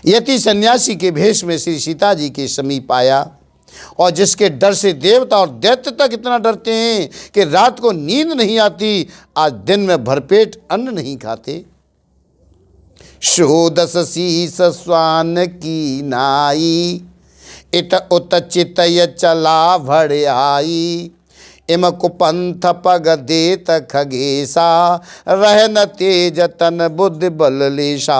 यति सन्यासी के भेष में श्री सीता जी के समीप आया, और जिसके डर से देवता और दैत्य तक इतना डरते हैं कि रात को नींद नहीं आती, आज दिन में भरपेट अन्न नहीं खाते। शोदस शीस स्वान की नाई, इत उत चितय चला भड़ आई, इम कुपंथ पग देत खगेशा, रहन तेज तन बुद्धि बल लेशा।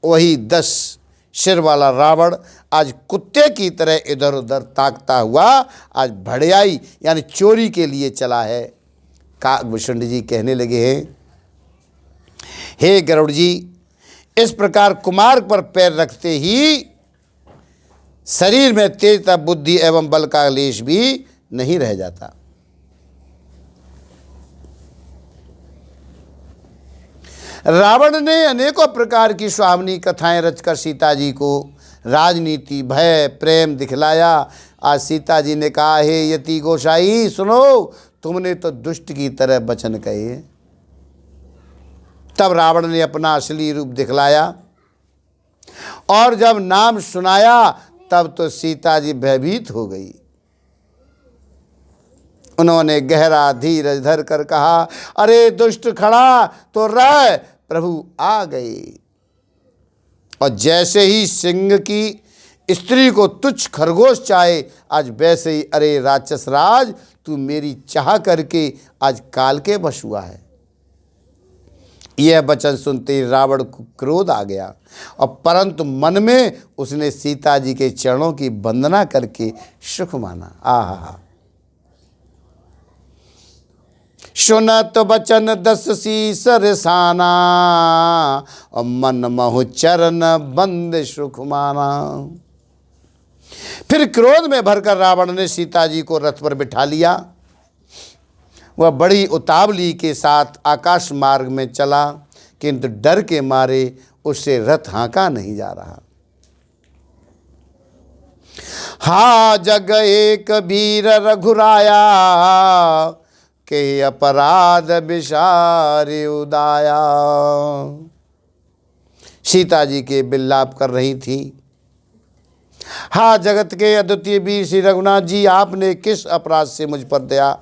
वही 10 सिर वाला रावण आज कुत्ते की तरह इधर उधर ताकता हुआ आज भड़ियाई यानी चोरी के लिए चला है। काकभूषण जी कहने लगे हैं, हे गरुड़ जी, इस प्रकार कुमार पर पैर रखते ही शरीर में तेजता, बुद्धि एवं बल का लेश भी नहीं रह जाता। रावण ने अनेकों प्रकार की सुहावनी कथाएं रचकर सीता जी को राजनीति, भय, प्रेम दिखलाया। आज सीता जी ने कहा, हे यति गोसाई सुनो, तुमने तो दुष्ट की तरह वचन कहे। तब रावण ने अपना असली रूप दिखलाया और जब नाम सुनाया तब तो सीता जी भयभीत हो गई। उन्होंने गहरा धीरज धर कर कहा, अरे दुष्ट खड़ा तो रह, प्रभु आ गए। और जैसे ही सिंह की स्त्री को तुच्छ खरगोश चाहे, आज वैसे ही अरे राक्षस राज, तू मेरी चाह करके आज काल के वश हुआ है। यह वचन सुनते ही रावण को क्रोध आ गया और परंतु मन में उसने सीता जी के चरणों की वंदना करके सुख माना। आहा, सुनत वचन दस शीस रिसाना और मन महु चरण बंद सुख माना। फिर क्रोध में भरकर रावण ने सीता जी को रथ पर बिठा लिया। वह बड़ी उतावली के साथ आकाश मार्ग में चला, किंतु डर के मारे उससे रथ हाँका नहीं जा रहा। हा जग एक वीर रघुराया, के अपराध विसारे उदाया। सीता जी के विलाप कर रही थी। हा जगत के अद्वितीय वीर श्री रघुनाथ जी, आपने किस अपराध से मुझ पर दया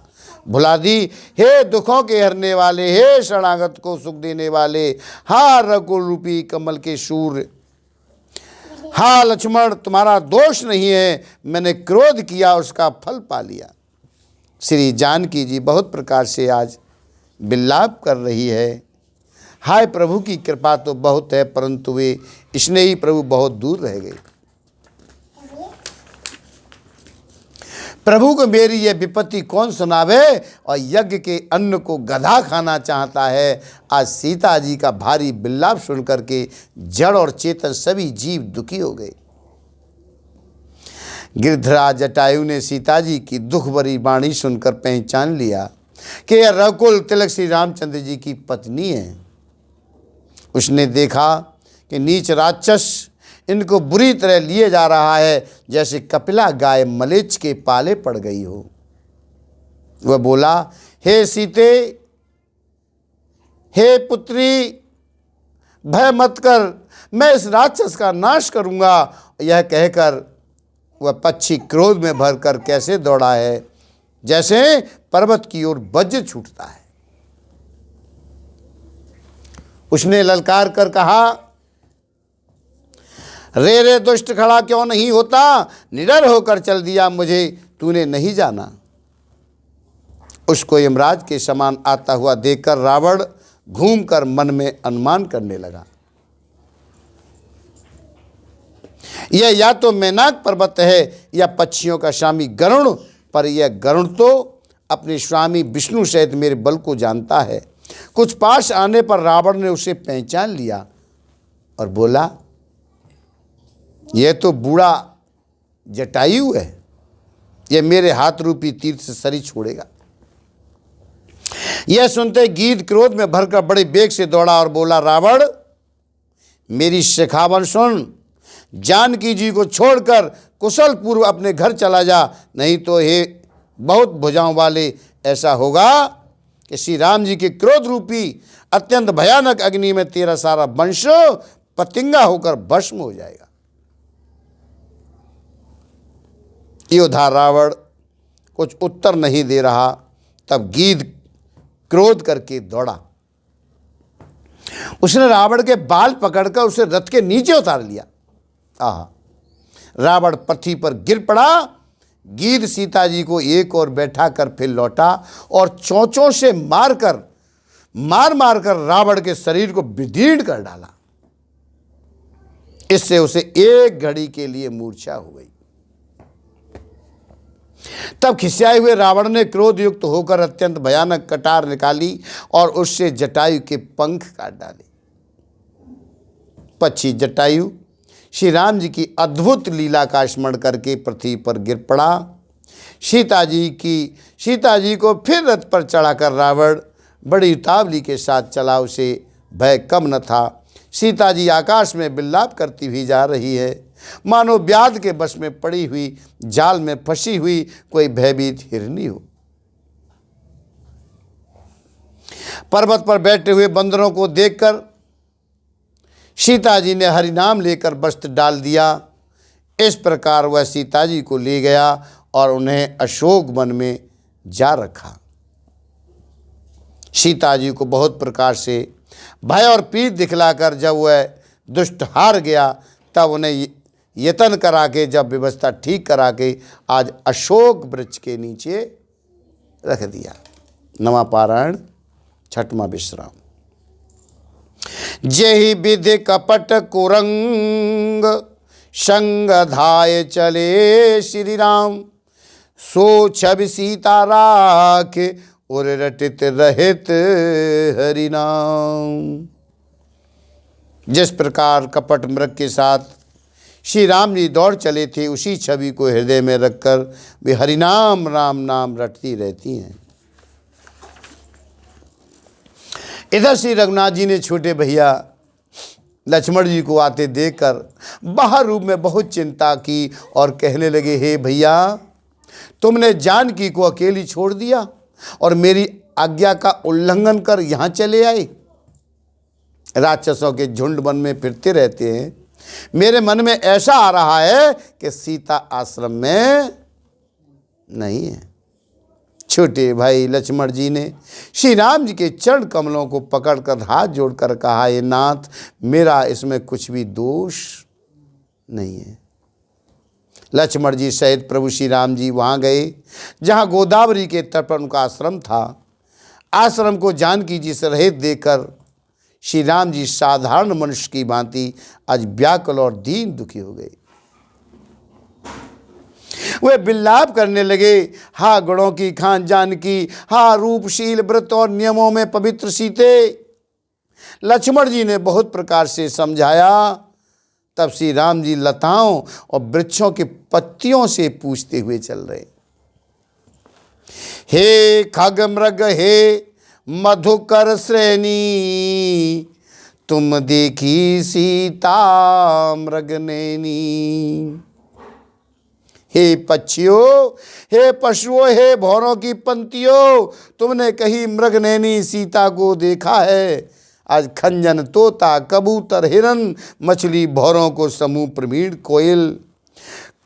भुला दी। हे दुखों के हरने वाले, हे शरणागत को सुख देने वाले, हा रघुकुल रूपी कमल के सूर्य, हा लक्ष्मण, तुम्हारा दोष नहीं है, मैंने क्रोध किया उसका फल पा लिया। श्री जानकी जी बहुत प्रकार से आज विलाप कर रही है। हाय प्रभु की कृपा तो बहुत है, परंतु वे स्नेही प्रभु बहुत दूर रह गए। प्रभु को मेरी यह विपत्ति कौन सुनावे, और यज्ञ के अन्न को गधा खाना चाहता है। आज सीता जी का भारी विलाप सुनकर के जड़ और चेतन सभी जीव दुखी हो गए। गिरधराज जटायु ने सीता जी की दुख भरी वाणी सुनकर पहचान लिया कि यह रघुकुल तिलक श्री रामचंद्र जी की पत्नी है। उसने देखा कि नीच राक्षस इनको बुरी तरह लिए जा रहा है, जैसे कपिला गाय मलेच्छ के पाले पड़ गई हो। वह बोला, हे सीते, हे पुत्री, भय मत कर, मैं इस राक्षस का नाश करूंगा। यह कहकर वह पक्षी क्रोध में भरकर कैसे दौड़ा है, जैसे पर्वत की ओर वज्र छूटता है। उसने ललकार कर कहा, रे रे दुष्ट खड़ा क्यों नहीं होता, निडर होकर चल दिया मुझे तूने नहीं जाना। उसको यमराज के समान आता हुआ देखकर रावण घूमकर मन में अनुमान करने लगा, यह या तो मैनाक पर्वत है या पक्षियों का स्वामी गरुण, पर यह गरुण तो अपने स्वामी विष्णु सहित मेरे बल को जानता है। कुछ पास आने पर रावण ने उसे पहचान लिया और बोला, यह तो बूढ़ा जटायु है, यह मेरे हाथ रूपी तीर से शरीर छोड़ेगा। यह सुनते गीध क्रोध में भरकर बड़े बेग से दौड़ा और बोला, रावण मेरी शिखावन सुन, जानकी जी को छोड़कर कुशल पूर्व अपने घर चला जा, नहीं तो हे बहुत भुजाओं वाले, ऐसा होगा कि श्री राम जी के क्रोध रूपी अत्यंत भयानक अग्नि में तेरा सारा वंश पतिंगा होकर भस्म हो जाएगा। योद्धा रावण कुछ उत्तर नहीं दे रहा। तब गीध क्रोध करके दौड़ा। उसने रावण के बाल पकड़कर उसे रथ के नीचे उतार लिया। आहा, रावण पृथ्वी पर गिर पड़ा। गीध सीता जी को एक और बैठा कर फिर लौटा और चोंचों से मार मार कर रावण के शरीर को विदीर्ण कर डाला। इससे उसे एक घड़ी के लिए मूर्छा हो गई। तब खिसियाए हुए रावण ने क्रोध युक्त होकर अत्यंत भयानक कटार निकाली और उससे जटायु के पंख काट डाले। पक्षी जटायु श्री राम जी की अद्भुत लीला का स्मरण करके पृथ्वी पर गिर पड़ा। सीता जी को फिर रथ पर चढ़ाकर रावण बड़ी उतावली के साथ चला। उसे भय कम न था। सीता जी आकाश में विलाप करती हुई जा रही है, मानो व्याध के बस में पड़ी हुई, जाल में फंसी हुई कोई भयभीत हिरनी हो। पर्वत पर बैठे हुए बंदरों को देखकर सीता जी ने हरि नाम लेकर वस्त्र डाल दिया। इस प्रकार वह सीता जी को ले गया और उन्हें अशोक वन में जा रखा। सीता जी को बहुत प्रकार से भय और पीठ दिखलाकर जब वह दुष्ट हार गया, तब उन्हें यत्न करा के, जब व्यवस्था ठीक करा के आज अशोक वृक्ष के नीचे रख दिया। नवा पारायण छठवां विश्राम। जेहि विधि कपट कुरंग संग धाय चले श्री राम, सो छवि सीता राख और रटित रहित हरि नाम। जिस प्रकार कपट मृग के साथ श्री राम जी दौड़ चले थे, उसी छवि को हृदय में रखकर वे हरिनाम राम नाम रटती रहती हैं। इधर श्री रघुनाथ जी ने छोटे भैया लक्ष्मण जी को आते देखकर बाहर रूप में बहुत चिंता की और कहने लगे, हे भैया, तुमने जानकी को अकेली छोड़ दिया और मेरी आज्ञा का उल्लंघन कर यहाँ चले आए। राक्षसों के झुंड वन में फिरते रहते हैं। मेरे मन में ऐसा आ रहा है कि सीता आश्रम में नहीं है। छोटे भाई लक्ष्मण जी ने श्री राम जी के चरण कमलों को पकड़कर हाथ जोड़कर कहा, हे नाथ, मेरा इसमें कुछ भी दोष नहीं है। लक्ष्मण जी सहित प्रभु श्री राम जी वहाँ गए जहाँ गोदावरी के तट पर उनका आश्रम था। आश्रम को जानकी जी से रहित देखकर श्री राम जी साधारण मनुष्य की भांति आज व्याकुल और दीन दुखी हो गए। वे विलाप करने लगे, हा गुणों की खान जानकी, हा रूपशील व्रत और नियमों में पवित्र सीते। लक्ष्मण जी ने बहुत प्रकार से समझाया। तब श्री राम जी लताओं और वृक्षों के पत्तियों से पूछते हुए चल रहे, हे खग मृग, हे मधुकर श्रेणी, तुम देखी सीता मृगनैनी। हे पक्षियों, हे पशुओं, हे भौरों की पंक्तियों, तुमने कहीं मृगनैनी सीता को देखा है। आज खंजन, तोता, कबूतर, हिरन, मछली, भौरों को समूह प्रवीण कोयल,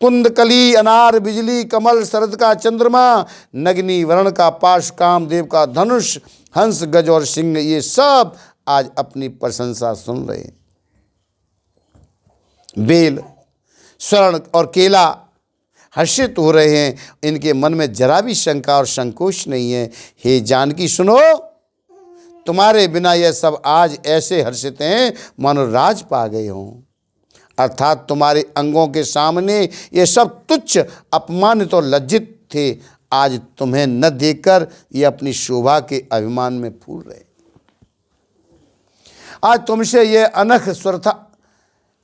कुंदकली, अनार, बिजली, कमल, शरद का चंद्रमा, नगनी वर्ण का पाश, कामदेव का धनुष, हंस, गज और सिंह, ये सब आज अपनी प्रशंसा सुन रहे हैं। बेल, स्वर्ण और केला हर्षित हो रहे हैं। इनके मन में जरा भी शंका और संकोच नहीं है। हे जानकी सुनो, तुम्हारे बिना यह सब आज ऐसे हर्षित हैं मानो राज पा गए हों। अर्थात तुम्हारे अंगों के सामने ये सब तुच्छ, अपमानित और लज्जित थे। आज तुम्हें न देखकर ये अपनी शोभा के अभिमान में फूल रहे। आज तुमसे ये अनख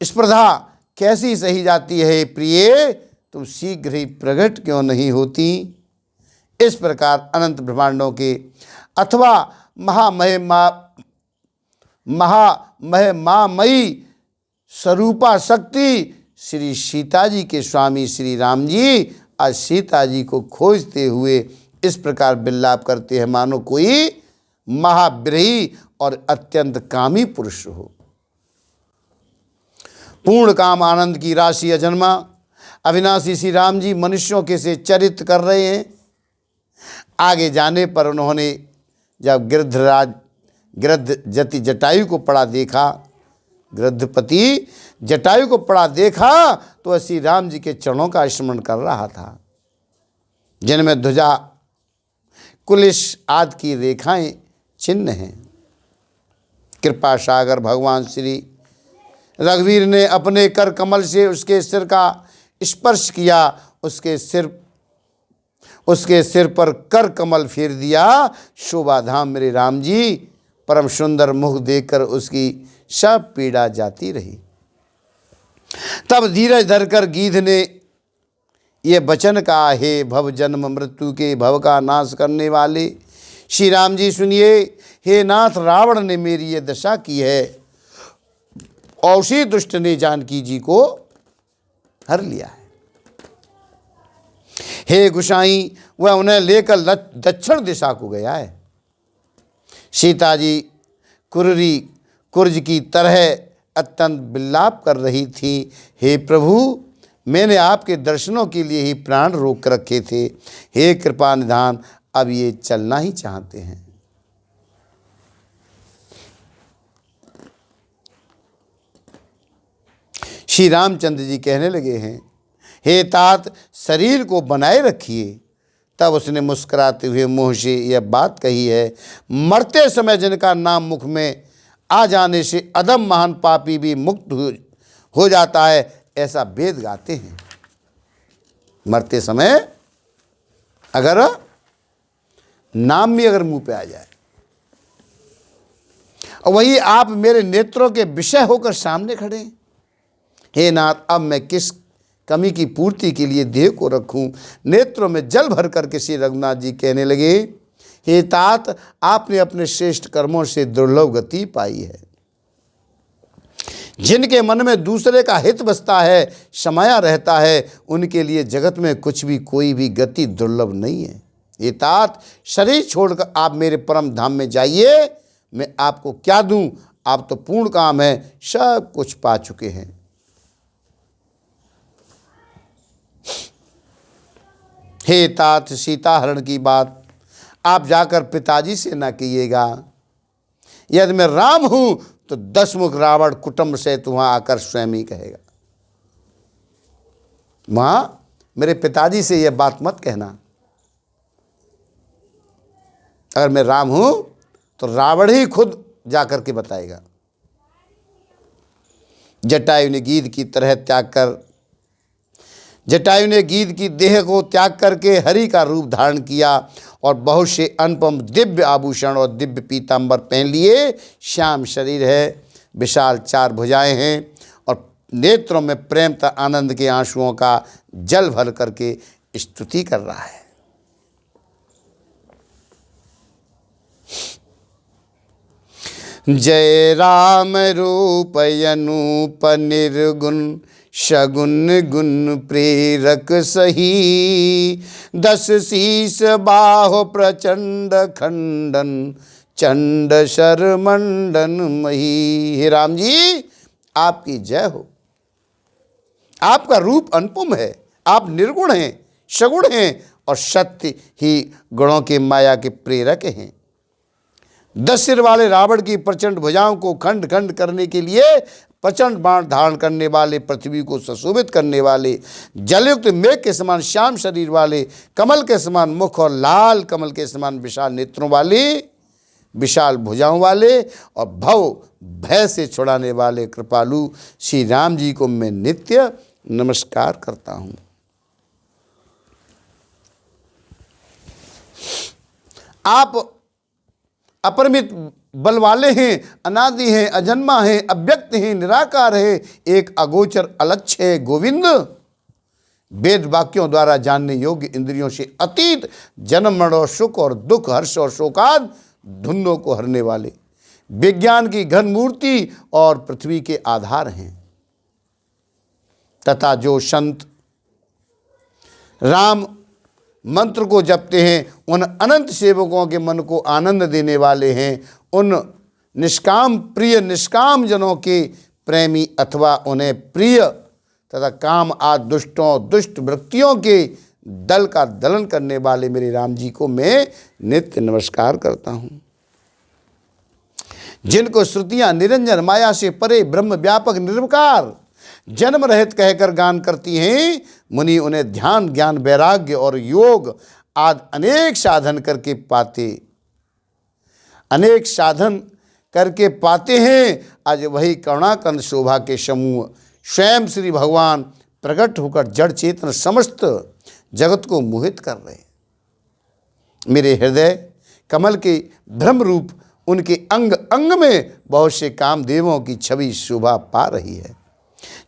स्पर्धा कैसी सही जाती है प्रिय, तुम शीघ्र ही प्रकट क्यों नहीं होती। इस प्रकार अनंत ब्रह्मांडों के अथवा महामहिमामयी स्वरूपा शक्ति श्री सीता जी के स्वामी श्री राम जी आज सीता जी को खोजते हुए इस प्रकार विलाप करते हैं मानो कोई महाविरही और अत्यंत कामी पुरुष हो। पूर्ण काम आनंद की राशि अजन्मा अविनाशी श्री राम जी मनुष्यों के से चरित्र कर रहे हैं। आगे जाने पर उन्होंने जब गिरधजति जटायु को पड़ा देखा, गिरधपति जटायु को पड़ा देखा, तो श्री राम जी के चरणों का स्मरण कर रहा था, जिनमें ध्वजा, कुलिश आदि की रेखाएं चिन्ह हैं। कृपा सागर भगवान श्री रघुवीर ने अपने कर कमल से उसके सिर का स्पर्श किया, उसके सिर पर कर कमल फेर दिया। शोभाधाम मेरे राम जी, परम सुंदर मुख देखकर उसकी सब पीड़ा जाती रही। तब धीरज धरकर गीध ने ये वचन कहा, हे भव जन्म मृत्यु के भव का नाश करने वाले श्री राम जी सुनिए। हे नाथ, रावण ने मेरी ये दशा की है और उसी दुष्ट ने जानकी जी को हर लिया है। हे गुसाई, वह उन्हें लेकर दक्षिण दिशा को गया है। सीता जी कुर्ज की तरह अत्यंत विलाप कर रही थी। हे प्रभु, मैंने आपके दर्शनों के लिए ही प्राण रोक रखे थे। हे कृपा निधान, अब ये चलना ही चाहते हैं। श्री रामचंद्र जी कहने लगे हैं, हे तात, शरीर को बनाए रखिए। तब उसने मुस्कुराते हुए मुँह से यह बात कही है, मरते समय जिनका नाम मुख में आ जाने से अधम महान पापी भी मुक्त हो जाता है, ऐसा वेद गाते हैं। मरते समय अगर नाम भी अगर मुंह पे आ जाए, और वही आप मेरे नेत्रों के विषय होकर सामने खड़े हैं। हे नाथ, अब मैं किस कमी की पूर्ति के लिए देह को रखूं। नेत्रों में जल भर करके श्री रघुनाथ जी कहने लगे, हे तात, आपने अपने श्रेष्ठ कर्मों से दुर्लभ गति पाई है। जिनके मन में दूसरे का हित बसता है, समाया रहता है, उनके लिए जगत में कुछ भी कोई भी गति दुर्लभ नहीं है। ये तात, शरीर छोड़कर आप मेरे परम धाम में जाइए। मैं आपको क्या दूं? आप तो पूर्ण काम है, सब कुछ पा चुके हैं। हे तात, सीता हरण की बात आप जाकर पिताजी से ना कीजिएगा। यदि मैं राम हूं तो 10 मुख रावण कुटुंब से वहां आकर स्वयं ही कहेगा। वहां मेरे पिताजी से यह बात मत कहना। अगर मैं राम हूं तो रावण ही खुद जाकर के बताएगा। जटायु ने गीध की देह को त्याग करके हरि का रूप धारण किया और बहुत से अनुपम दिव्य आभूषण और दिव्य पीतांबर पहन लिए। श्याम शरीर है, विशाल 4 भुजाएं हैं और नेत्रों में प्रेम तथा आनंद के आंसुओं का जल भर करके स्तुति कर रहा है। जय राम रूप अनूप निर्गुण, शगुन गुण प्रेरक सही। 10 शीस बाहो प्रचंड खंडन, चंड शर मंडन मही। हे राम जी, आपकी जय हो। आपका रूप अनुपम है, आप निर्गुण हैं, सगुण हैं और सत्य ही गुणों के माया के प्रेरक हैं। 10 सिर वाले रावण की प्रचंड भुजाओं को खंड खंड करने के लिए प्रचंड बाण धारण करने वाले, पृथ्वी को सुशोभित करने वाले, जलयुक्त मेघ के समान श्याम शरीर वाले, कमल के समान मुख और लाल कमल के समान विशाल नेत्रों वाले, विशाल भुजाओं वाले और भव भय से छुड़ाने वाले कृपालु श्री राम जी को मैं नित्य नमस्कार करता हूँ। आप अपरिमित बल वाले हैं, अनादि हैं, अजन्मा हैं, अव्यक्त हैं, निराकार है, एक अगोचर अलक्ष्य है गोविंद। वेद वाक्यों द्वारा जानने योग्य, इंद्रियों से अतीत, जन्म मरण और सुख और दुख, हर्ष और शोकाद धुन्नों को हरने वाले, विज्ञान की घन मूर्ति और पृथ्वी के आधार हैं। तथा जो संत राम मंत्र को जपते हैं, उन अनंत सेवकों के मन को आनंद देने वाले हैं। उन निष्काम प्रिय निष्काम जनों के प्रेमी अथवा उन्हें प्रिय तथा काम आदि दुष्ट वृत्तियों के दल का दलन करने वाले मेरे राम जी को मैं नित्य नमस्कार करता हूँ। जिनको श्रुतियाँ निरंजन माया से परे ब्रह्म व्यापक निर्विकार जन्म रहित कहकर गान करती हैं, मुनि उन्हें ध्यान ज्ञान वैराग्य और योग आदि अनेक साधन करके पाते, अनेक साधन करके पाते हैं। आज वही करुणाकंद शोभा के समूह स्वयं श्री भगवान प्रकट होकर जड़ चेतन समस्त जगत को मोहित कर रहे हैं। मेरे हृदय कमल के ब्रह्म रूप उनके अंग अंग में बहुत से कामदेवों की छवि शोभा पा रही है,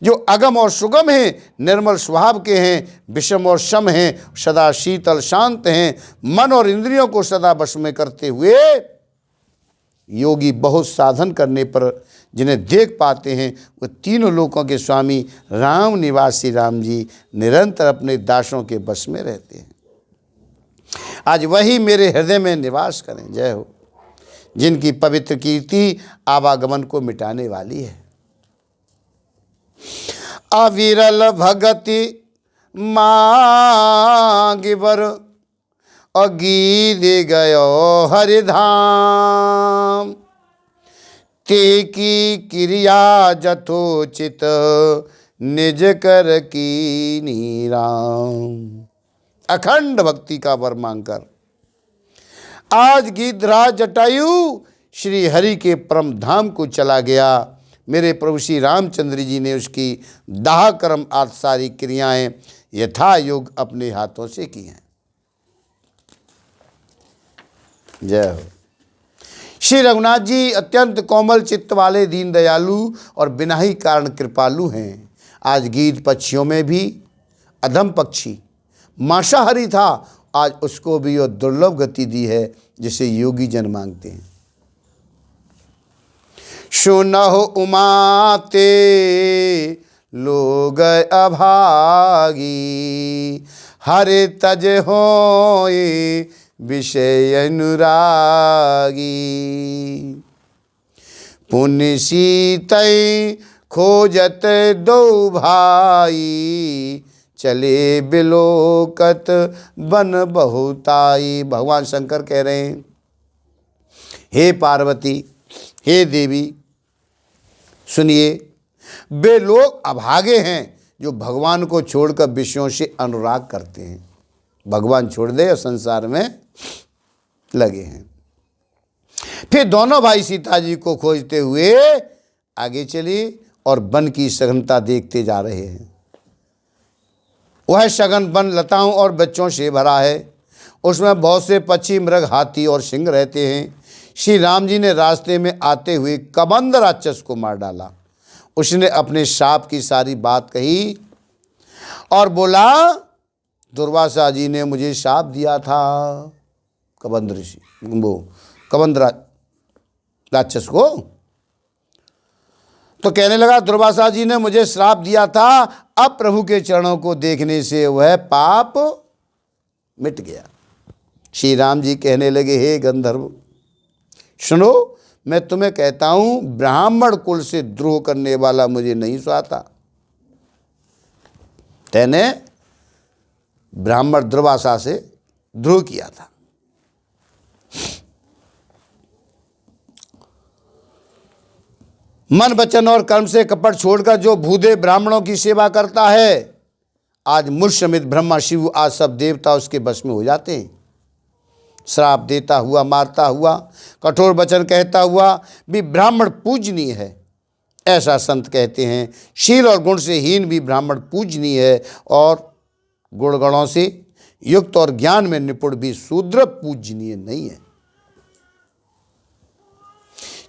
जो अगम और सुगम हैं, निर्मल स्वभाव के हैं, विषम और सम हैं, सदा शीतल शांत हैं, मन और इंद्रियों को सदा वश में करते हुए योगी बहुत साधन करने पर जिन्हें देख पाते हैं, वो तीनों लोकों के स्वामी राम निवासी राम जी निरंतर अपने दासों के वश में रहते हैं। आज वही मेरे हृदय में निवास करें। जय हो, जिनकी पवित्र कीर्ति आवागमन को मिटाने वाली है। अविरल भगति मांगिवर अगीदे गयो हरिधाम, ते की क्रिया जथोचित निज कर की नीराम। अखंड भक्ति का वर मांगकर आज गिद्धराज जटायु श्री हरि के परम धाम को चला गया। मेरे प्रभु श्री रामचंद्र जी ने उसकी दाह कर्म आदि सारी क्रियाएं यथा योग अपने हाथों से की हैं। जय हो। श्री रघुनाथ जी अत्यंत कोमल चित्त वाले, दीन दयालु और बिना ही कारण कृपालु हैं। आज गीध पक्षियों में भी अधम पक्षी मांसाहारी था, आज उसको भी वो दुर्लभ गति दी है जिसे योगी जन मांगते हैं। सुनहो उमाते लोग अभागी, हरे तज होए विषय अनुरागी। पुण्य सीतै खोजत दो भाई, चले बिलोकत बन बहुताई। भगवान शंकर कह रहे हैं, हे पार्वती, हे देवी, सुनिए, वे लोग अभागे हैं जो भगवान को छोड़कर विषयों से अनुराग करते हैं। भगवान छोड़ दे और संसार में लगे हैं। फिर दोनों भाई सीता जी को खोजते हुए आगे चली और वन की सघनता देखते जा रहे हैं। वह सघन वन लताओं और बच्चों से भरा है। उसमें बहुत से पक्षी, मृग, हाथी और सिंह रहते हैं। श्री राम जी ने रास्ते में आते हुए कबंध राक्षस को मार डाला। उसने अपने शाप की सारी बात कही और बोला, दुर्वासा जी ने मुझे शाप दिया था। कबंध ऋषि, वो कबंध राक्षस को तो कहने लगा, दुर्वासा जी ने मुझे श्राप दिया था, अब प्रभु के चरणों को देखने से वह पाप मिट गया। श्री राम जी कहने लगे, हे गंधर्व सुनो, मैं तुम्हें कहता हूं, ब्राह्मण कुल से द्रोह करने वाला मुझे नहीं सुहाता। तेने ब्राह्मण दुर्वासा से द्रोह किया था। मन वचन और कर्म से कपट छोड़कर जो भूदे ब्राह्मणों की सेवा करता है, आज मुझ समेत ब्रह्मा शिव आज सब देवता उसके बस में हो जाते हैं। श्राप देता हुआ, मारता हुआ, कठोर वचन कहता हुआ भी ब्राह्मण पूजनीय है, ऐसा संत कहते हैं। शील और गुण से हीन भी ब्राह्मण पूजनीय है, और गुणगणों से युक्त और ज्ञान में निपुण भी शूद्र पूजनीय नहीं है।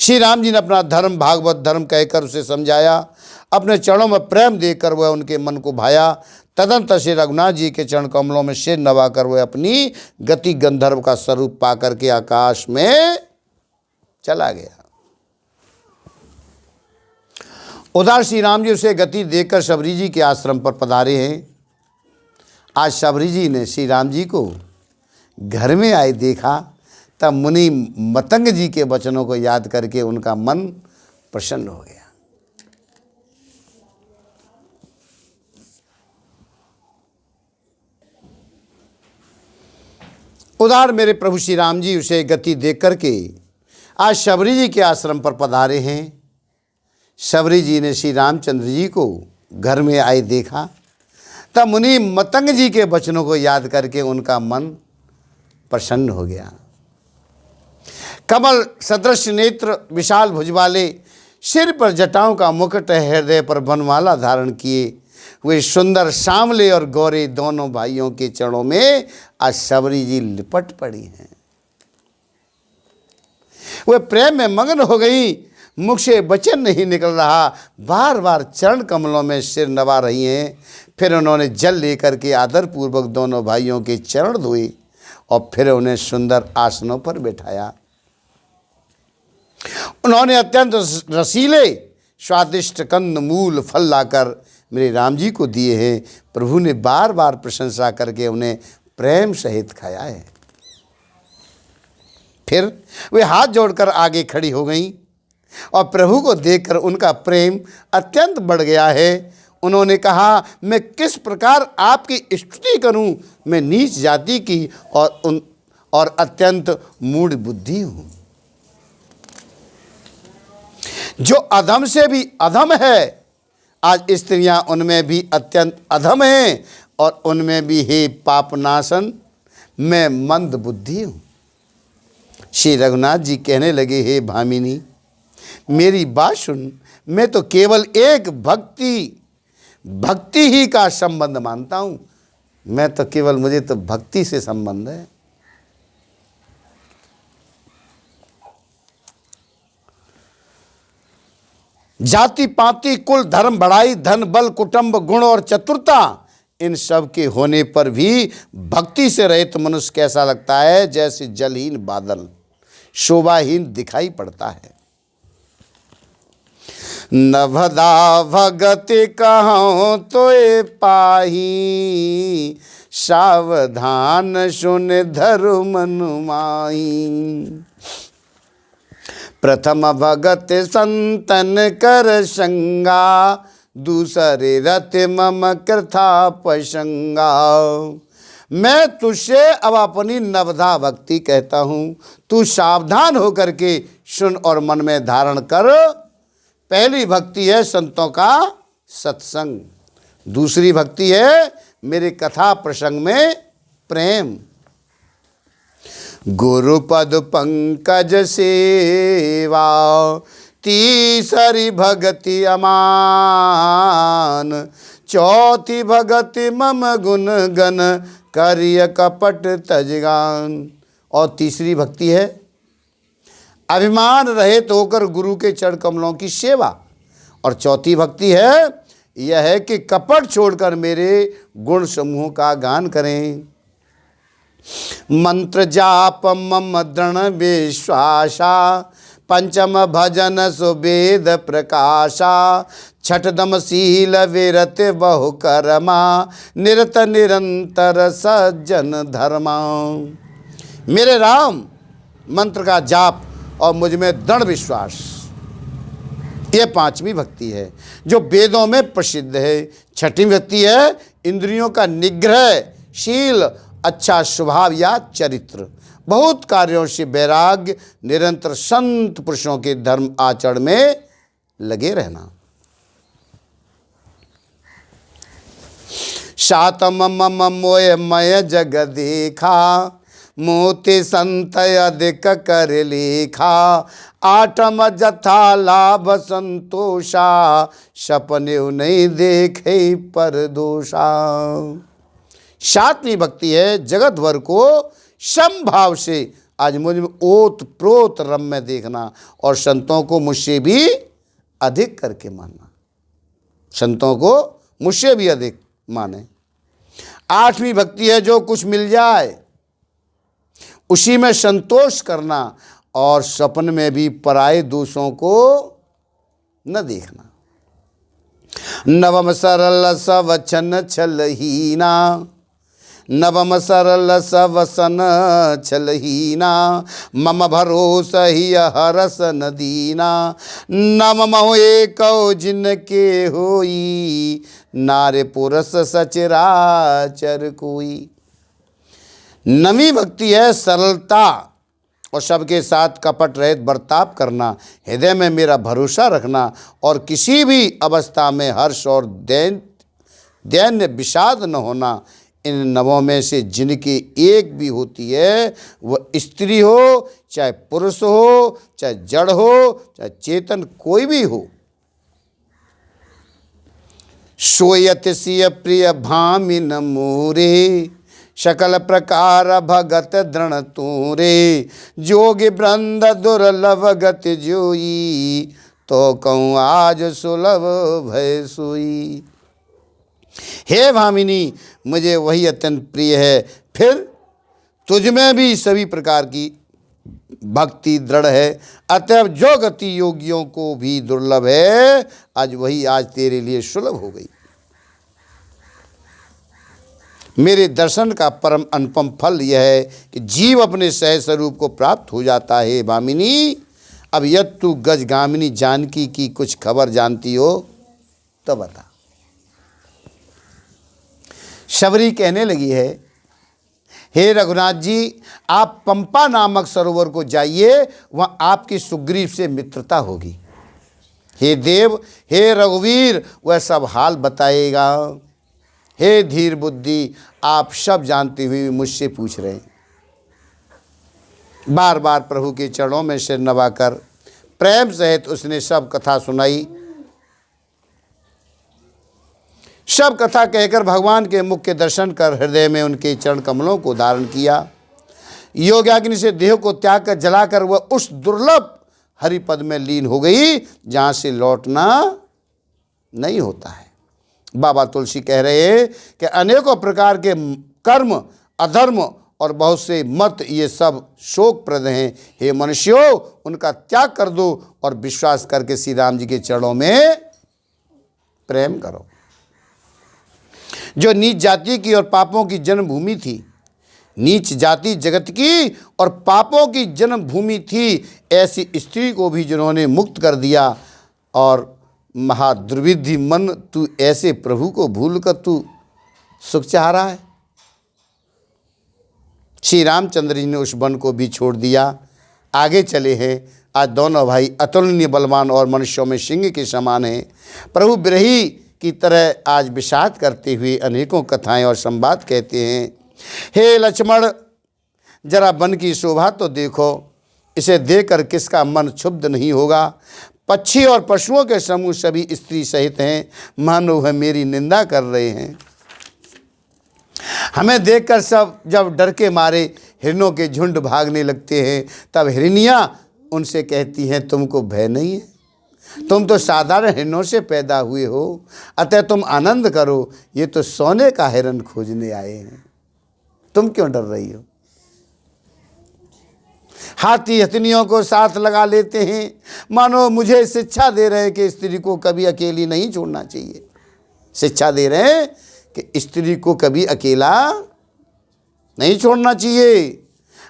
श्री राम जी ने अपना धर्म भागवत धर्म कहकर उसे समझाया। अपने चरणों में प्रेम देकर वह उनके मन को भाया। तदंतर श्री रघुनाथ जी के चरण कमलों में सिर नवाकर वह अपनी गति गंधर्व का स्वरूप पाकर के आकाश में चला गया। उधर श्री राम जी उसे गति देकर शबरी जी के आश्रम पर पधारे हैं। आज शबरी जी ने श्री राम जी को घर में आए देखा, तब मुनि मतंग जी के वचनों को याद करके उनका मन प्रसन्न हो गया। उधर मेरे प्रभु श्री राम जी उसे गति देख करके आज शबरी जी के आश्रम पर पधारे हैं। शबरी जी ने श्री रामचंद्र जी को घर में आए देखा, तब मुनि मतंग जी के वचनों को याद करके उनका मन प्रसन्न हो गया। कमल सदृश नेत्र, विशाल भुज वाले, सिर पर जटाओं का मुकुट, हृदय पर बनमाला धारण किए वे सुंदर श्यामले और गौरे दोनों भाइयों के चरणों में आज शबरी जी लिपट पड़ी हैं। वे प्रेम में मग्न हो गई, मुख से वचन नहीं निकल रहा, बार बार चरण कमलों में सिर नवा रही हैं। फिर उन्होंने जल लेकर के आदरपूर्वक दोनों भाइयों के चरण धोए और फिर उन्हें सुंदर आसनों पर बैठाया। उन्होंने अत्यंत रसीले स्वादिष्ट कंद मूल फल लाकर मेरे राम जी को दिए हैं। प्रभु ने बार बार प्रशंसा करके उन्हें प्रेम सहित खाया है। फिर वे हाथ जोड़कर आगे खड़ी हो गईं और प्रभु को देखकर उनका प्रेम अत्यंत बढ़ गया है। उन्होंने कहा, मैं किस प्रकार आपकी स्तुति करूं, मैं नीच जाति की और अत्यंत मूढ़ बुद्धि हूं। जो अधम से भी अधम है, आज स्त्रियां उनमें भी अत्यंत अधम हैं और उनमें भी हे पापनाशन मैं मंद बुद्धि हूँ। श्री रघुनाथ जी कहने लगे, हे भामिनी मेरी बात सुन, मैं तो केवल एक भक्ति ही का संबंध मानता हूँ। मैं तो केवल, मुझे तो भक्ति से संबंध है। जाति पाति कुल धर्म बढ़ाई, धन बल कुटुंब गुण और चतुरता, इन सब के होने पर भी भक्ति से रहित मनुष्य कैसा लगता है, जैसे जलहीन बादल शोभाहीन दिखाई पड़ता है। नभदा भगति कहूँ तोय पाही, सावधान सुन धरु मनु माही। प्रथम भगत संतन कर संगा, दूसरे रथ मम कृथा पसंगा। मैं तुझसे अब अपनी नवधा भक्ति कहता हूँ, तू सावधान होकर के सुन और मन में धारण कर। पहली भक्ति है संतों का सत्संग, दूसरी भक्ति है मेरे कथा प्रसंग में प्रेम। गुरुपद पंकज सेवा, तीसरी भगति अमान, चौथी भगति मम गुण गण करिय कपट तजगान। और तीसरी भक्ति है अभिमान रहित होकर गुरु के चरण कमलों की सेवा। और चौथी भक्ति है यह है कि कपट छोड़कर मेरे गुण समूह का गान करें। मंत्र जाप मम दृढ़ विश्वासा, पंचम भजन सुवेद प्रकाशा, छठदम शील विरत बहु कर्मा, निरत निरंतर सज्जन धर्मा। मेरे राम मंत्र का जाप और मुझ में दृढ़ विश्वास, ये पांचवी भक्ति है जो वेदों में प्रसिद्ध है। छठी भक्ति है इंद्रियों का निग्रह, शील, अच्छा स्वभाव या चरित्र, बहुत कार्यों से वैराग्य, निरंतर संत पुरुषों के धर्म आचरण में लगे रहना। सातम मम मोय मय जग देखा, मोते संत अधिक कर लेखा, आठम जथा लाभ संतोषा, सपने नहीं देखे पर दोषा। सातवीं भक्ति है जगत भर को समभाव से आज मुझ में ओत प्रोत रम्य देखना और संतों को मुझसे भी अधिक करके मानना, संतों को मुझसे भी अधिक माने। आठवीं भक्ति है जो कुछ मिल जाए उसी में संतोष करना और सपन में भी पराये दोषों को न देखना। नवम सरल सवचन छलहीना, नवम सरल सवसन छलहीना, मम भरोसा ही हरस नदीना, नम महो एको जिनके होई, नारे पुरस सचराचर कोई। नवी भक्ति है सरलता और सबके साथ कपट रहित बर्ताव करना, हृदय में मेरा भरोसा रखना और किसी भी अवस्था में हर्ष और दैन्य विषाद न होना। इन नवों में से जिनकी एक भी होती है वह स्त्री हो चाहे पुरुष हो, चाहे जड़ हो, चाहे चेतन, कोई भी हो। सोयत सिय प्रिय भामिन मोरे, सकल प्रकार भगत दृढ़ तूरे। जोगी वृंद दुर्लभ गति जोई, तो कहूँ आज सुलभ भय सोई। हे भामिनी, मुझे वही अत्यंत प्रिय है, फिर तुझ में भी सभी प्रकार की भक्ति दृढ़ है, अतएव जो गति योगियों को भी दुर्लभ है, आज वही आज तेरे लिए सुलभ हो गई। मेरे दर्शन का परम अनुपम फल यह है कि जीव अपने सह स्वरूप को प्राप्त हो जाता है। भामिनी, अब यद तू गजगामिनी जानकी की कुछ खबर जानती हो तो बता। शबरी कहने लगी है, हे रघुनाथ जी, आप पंपा नामक सरोवर को जाइए, वहाँ आपकी सुग्रीव से मित्रता होगी। हे देव, हे रघुवीर, वह सब हाल बताएगा। हे धीर बुद्धि, आप सब जानते हुए मुझसे पूछ रहे हैं। बार बार प्रभु के चरणों में सिर नवाकर प्रेम सहित उसने सब कथा सुनाई। सब कथा कहकर भगवान के मुख के दर्शन कर हृदय में उनके चरण कमलों को धारण किया। योगाग्नि से देह को त्याग कर जलाकर वह उस दुर्लभ हरिपद में लीन हो गई जहाँ से लौटना नहीं होता है। बाबा तुलसी कह रहे हैं कि अनेकों प्रकार के कर्म, अधर्म और बहुत से मत, ये सब शोकप्रद हैं। हे मनुष्यों, उनका त्याग कर दो और विश्वास करके श्री राम जी के चरणों में प्रेम करो। जो नीच जाति की और पापों की जन्मभूमि थी, नीच जाति जगत की और पापों की जन्मभूमि थी, ऐसी स्त्री को भी जिन्होंने मुक्त कर दिया। और महादुर्विधि मन, तू ऐसे प्रभु को भूल कर तू सुख चाह रहा है। श्री रामचंद्र जी ने उस वन को भी छोड़ दिया, आगे चले हैं। आज दोनों भाई अतुलनीय बलवान और मनुष्यों में सिंह के समान हैं। प्रभु बिरही की तरह आज विषाद करते हुए अनेकों कथाएं और संवाद कहते हैं। हे लक्ष्मण, जरा वन की शोभा तो देखो, इसे देखकर किसका मन क्षुब्ध नहीं होगा। पक्षी और पशुओं के समूह सभी स्त्री सहित हैं, मानो वह मेरी निंदा कर रहे हैं। हमें देखकर सब जब डर के मारे हिरणों के झुंड भागने लगते हैं, तब हिरनियाँ उनसे कहती हैं, तुमको भय नहीं है? तुम तो साधारण हिरणों से पैदा हुए हो, अतः तुम आनंद करो। ये तो सोने का हिरण खोजने आए हैं, तुम क्यों डर रही हो? हाथी हथनियों को साथ लगा लेते हैं, मानो मुझे शिक्षा दे रहे हैं कि स्त्री को कभी अकेली नहीं छोड़ना चाहिए। शिक्षा दे रहे हैं कि स्त्री को कभी अकेला नहीं छोड़ना चाहिए।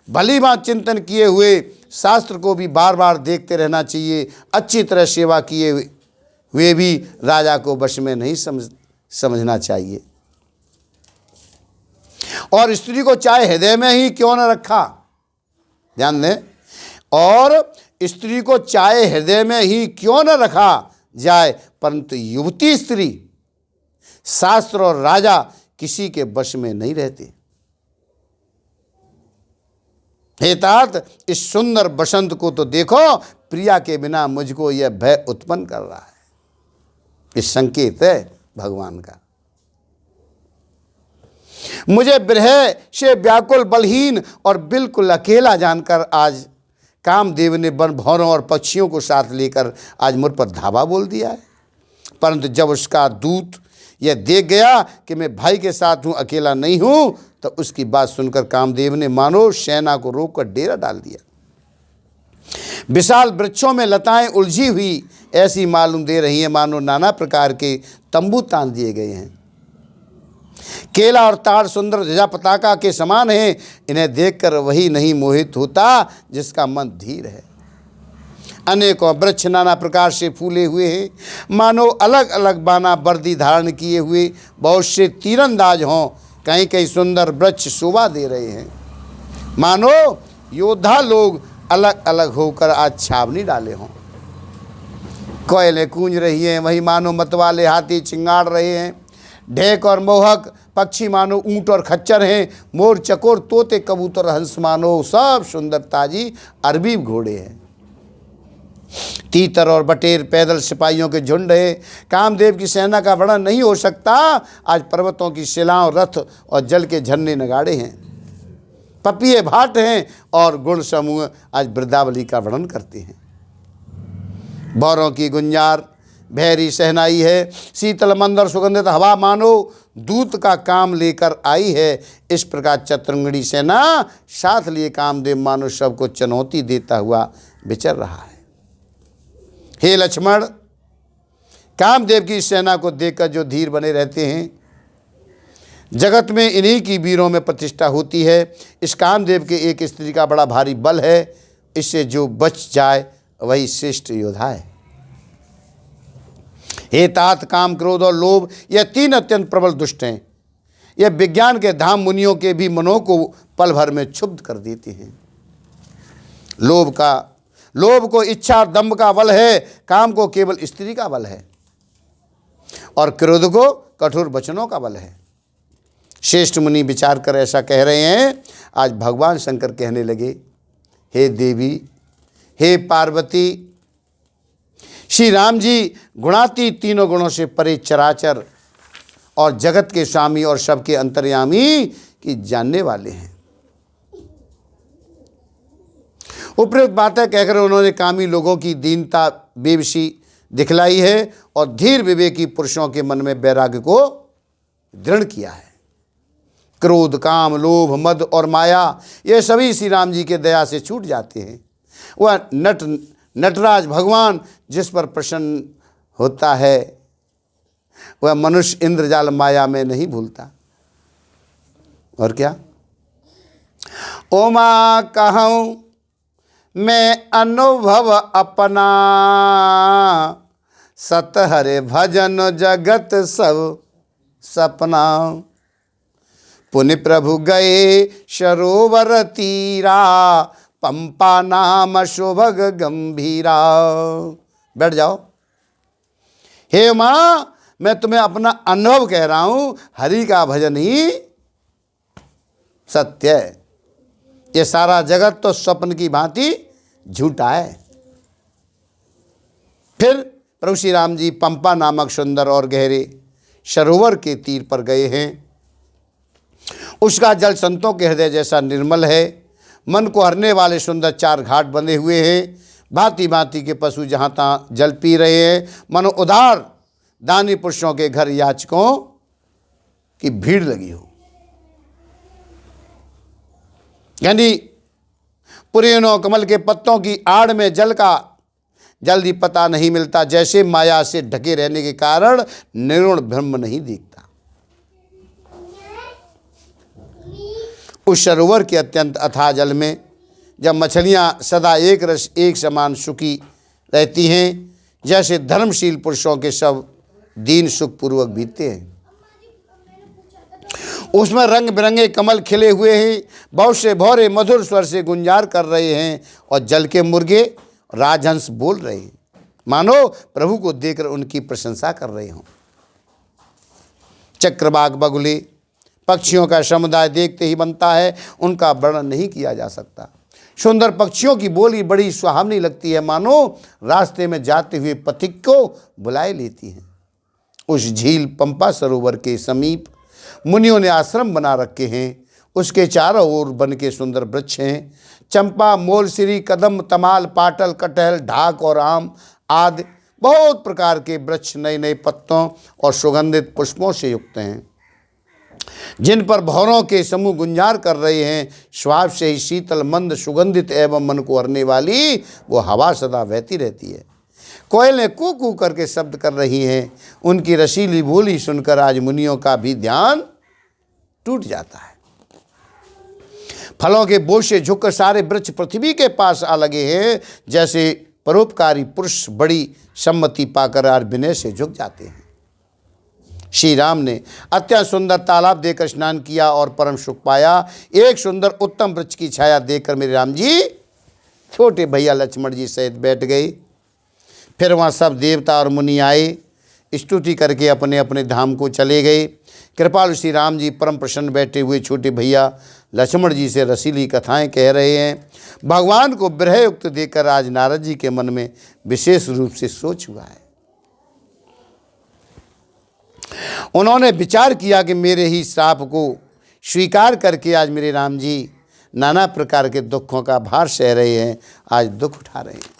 भली बात चिंतन किए हुए शास्त्र को भी बार बार देखते रहना चाहिए। अच्छी तरह सेवा किए हुए भी राजा को वश में नहीं समझना चाहिए। और स्त्री को चाहे हृदय में ही क्यों न रखा, ध्यान दें, और स्त्री को चाहे हृदय में ही क्यों न रखा जाए, परंतु युवती स्त्री, शास्त्र और राजा किसी के वश में नहीं रहते। हे तात, इस सुंदर बसंत को तो देखो, प्रिया के बिना मुझको यह भय उत्पन्न कर रहा है। इस संकेत है भगवान का। मुझे विरह से व्याकुल, बलहीन और बिल्कुल अकेला जानकर आज कामदेव ने वन भौरों और पक्षियों को साथ लेकर आज मुझ पर धावा बोल दिया है। परंतु जब उसका दूत यह देख गया कि मैं भाई के साथ हूँ, अकेला नहीं हूँ, तो उसकी बात सुनकर कामदेव ने मानो सेना को रोककर डेरा डाल दिया। विशाल वृक्षों में लताएं उलझी हुई ऐसी मालूम दे रही हैं, मानो नाना प्रकार के तंबू तान दिए गए हैं। केला और ताड़ सुंदर ध्वजा पताका के समान हैं। इन्हें देखकर वही नहीं मोहित होता जिसका मन धीर है। अनेकों वृक्ष नाना प्रकार से फूले हुए हैं, मानो अलग अलग बाना वर्दी धारण किए हुए बहुत से तीरंदाज हों। कहीं कहीं सुंदर वृक्ष शोभा दे रहे हैं, मानो योद्धा लोग अलग अलग होकर आज छावनी डाले हों। कोयलें गूंज रही हैं, वही मानो मतवाले हाथी चिंगाड़ रहे हैं। ढेक और मोहक पक्षी मानो ऊंट और खच्चर हैं, मोर चकोर तोते कबूतर हंस मानो सब सुंदर ताजी अरबी घोड़े हैं। तीतर और बटेर पैदल सिपाहियों के झुंड है। कामदेव की सेना का वर्णन नहीं हो सकता। आज पर्वतों की शिलाओं, रथ और जल के झरने नगाड़े हैं, पपिये भाट हैं और गुण समूह आज वृद्धावली का वर्णन करते हैं। भौरों की गुंजार भैरी सहनाई है, शीतल मंदर सुगंधित हवा मानो दूत का काम लेकर आई है। इस प्रकार चतुरंगड़ी सेना साथ लिए कामदेव मानो सबको चुनौती देता हुआ विचर रहा है। हे लक्ष्मण, कामदेव की सेना को देखकर जो धीर बने रहते हैं, जगत में इन्हीं की वीरों में प्रतिष्ठा होती है। इस कामदेव के एक स्त्री का बड़ा भारी बल है, इससे जो बच जाए वही श्रेष्ठ योद्धा है। हे तात, काम, क्रोध और लोभ, यह तीन अत्यंत प्रबल दुष्ट हैं। यह विज्ञान के धाम मुनियों के भी मनों को पल भर में क्षुब्ध कर देते हैं। लोभ को इच्छा और दंभ का बल है, काम को केवल स्त्री का बल है और क्रोध को कठोर वचनों का बल है। श्रेष्ठ मुनि विचार कर ऐसा कह रहे हैं। आज भगवान शंकर कहने लगे, हे देवी, हे पार्वती, श्री राम जी गुणातीत तीनों गुणों से परे चराचर और जगत के स्वामी और सबके अंतर्यामी की जानने वाले हैं। उपयुक्त बातें कहकर उन्होंने कामी लोगों की दीनता बेबसी दिखलाई है और धीर विवेकी पुरुषों के मन में वैराग्य को दृढ़ किया है। क्रोध, काम, लोभ, मद और माया ये सभी श्री राम जी के दया से छूट जाते हैं। वह नटराज भगवान जिस पर प्रसन्न होता है, वह मनुष्य इंद्रजाल माया में नहीं भूलता। और क्या, ओमा कहूँ मैं अनुभव अपना, सत हरे भजन जगत सब सपना। पुनि प्रभु गए सरोवर तीरा, पंपा नाम शोभग गंभीरा। बैठ जाओ। हे माँ, मैं तुम्हें अपना अनुभव कह रहा हूं, हरि का भजन ही सत्य है। ये सारा जगत तो स्वप्न की भांति झूठा है। फिर प्रभु श्री राम जी पंपा नामक सुंदर और गहरे सरोवर के तीर पर गए हैं। उसका जल संतों के हृदय जैसा निर्मल है। मन को हरने वाले सुंदर 4 घाट बंधे हुए हैं। भांति भांति के पशु जहाँ तहाँ जल पी रहे हैं। मनो उदार दानी पुरुषों के घर याचकों की भीड़ लगी हो। यानी पुरेनों कमल के पत्तों की आड़ में जल का जल्दी पता नहीं मिलता। जैसे माया से ढके रहने के कारण निर्गुण ब्रह्म नहीं दिखता। उस सरोवर के अत्यंत अथाह जल में जब मछलियां सदा एक रस एक समान सुखी रहती हैं, जैसे धर्मशील पुरुषों के सब दीन सुखपूर्वक बीतते हैं। उसमें रंग बिरंगे कमल खिले हुए हैं। बहुत से भौरे मधुर स्वर से गुंजार कर रहे हैं और जल के मुर्गे राजहंस बोल रहे हैं, मानो प्रभु को देखकर उनकी प्रशंसा कर रहे हों। चक्रबाग बगुले पक्षियों का समुदाय देखते ही बनता है, उनका वर्णन नहीं किया जा सकता। सुंदर पक्षियों की बोली बड़ी सुहावनी लगती है, मानो रास्ते में जाते हुए पथिक को बुलाए लेती हैं। उस झील पंपा सरोवर के समीप मुनियों ने आश्रम बना रखे हैं। उसके चारों ओर वन के सुंदर वृक्ष हैं। चंपा, मोलसिरी, कदम, तमाल, पाटल, कटहल, ढाक और आम आदि बहुत प्रकार के वृक्ष नए नए पत्तों और सुगंधित पुष्पों से युक्त हैं, जिन पर भौरों के समूह गुंजार कर रहे हैं। श्वास से ही शीतल मंद सुगंधित एवं मन को हरने वाली वो हवा सदा बहती रहती है। कोयलें कू कू करके शब्द कर रही हैं। उनकी रसीली बोली सुनकर आज मुनियों का भी ध्यान टूट जाता है। फलों के बोझ से झुककर सारे वृक्ष पृथ्वी के पास आ लगे हैं, जैसे परोपकारी पुरुष बड़ी सम्मति पाकर आज विनय से झुक जाते हैं। श्री राम ने अत्यंत सुंदर तालाब देकर स्नान किया और परम सुख पाया। एक सुंदर उत्तम वृक्ष की छाया देखकर मेरे राम जी छोटे भैया लक्ष्मण जी सहित बैठ गए। फिर वहाँ सब देवता और मुनि आए। स्तुति करके अपने अपने धाम को चले गए। कृपालु श्री राम जी परम प्रसन्न बैठे हुए छोटे भैया लक्ष्मण जी से रसीली कथाएं कह रहे हैं। भगवान को विरहयुक्त देकर आज नारद जी के मन में विशेष रूप से सोच हुआ है। उन्होंने विचार किया कि मेरे ही श्राप को स्वीकार करके आज मेरे राम जी नाना प्रकार के दुखों का भार सह रहे हैं, आज दुख उठा रहे हैं।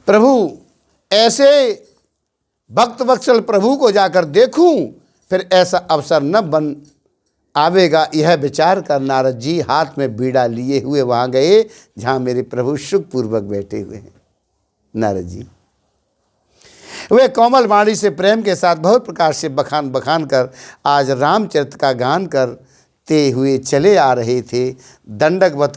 प्रभु ऐसे भक्त वत्सल प्रभु को जाकर देखूं, फिर ऐसा अवसर न बन आवेगा, यह विचार कर नारद जी हाथ में बीड़ा लिए हुए वहां गए जहां मेरे प्रभु सुखपूर्वक बैठे हुए हैं। नारद जी वे कोमल वाणी से प्रेम के साथ बहुत प्रकार से बखान बखान कर आज रामचरित का गान करते हुए चले आ रहे थे। दंडवत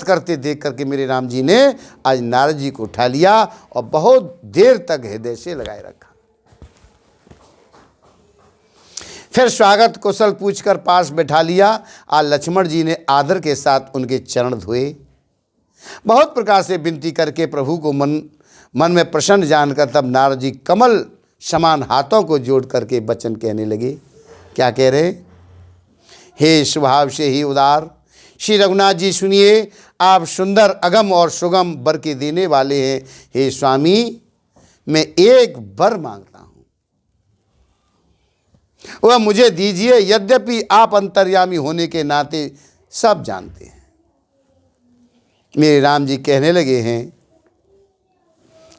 करते देख करके मेरे राम जी ने आज नारद जी को उठा लिया और बहुत देर तक हृदय से लगाए रखा। फिर स्वागत कुशल पूछकर पास बैठा लिया। आज लक्ष्मण जी ने आदर के साथ उनके चरण धोए। बहुत प्रकार से विनती करके प्रभु को मन में प्रसन्न जानकर तब नारद जी कमल समान हाथों को जोड़ करके वचन कहने लगे। क्या कह रहे? हे स्वभाव से ही उदार श्री रघुनाथ जी सुनिए, आप सुंदर अगम और सुगम वर के देने वाले हैं। हे स्वामी, मैं एक वर मांगता हूं, वह मुझे दीजिए। यद्यपि आप अंतर्यामी होने के नाते सब जानते हैं। मेरे राम जी कहने लगे हैं,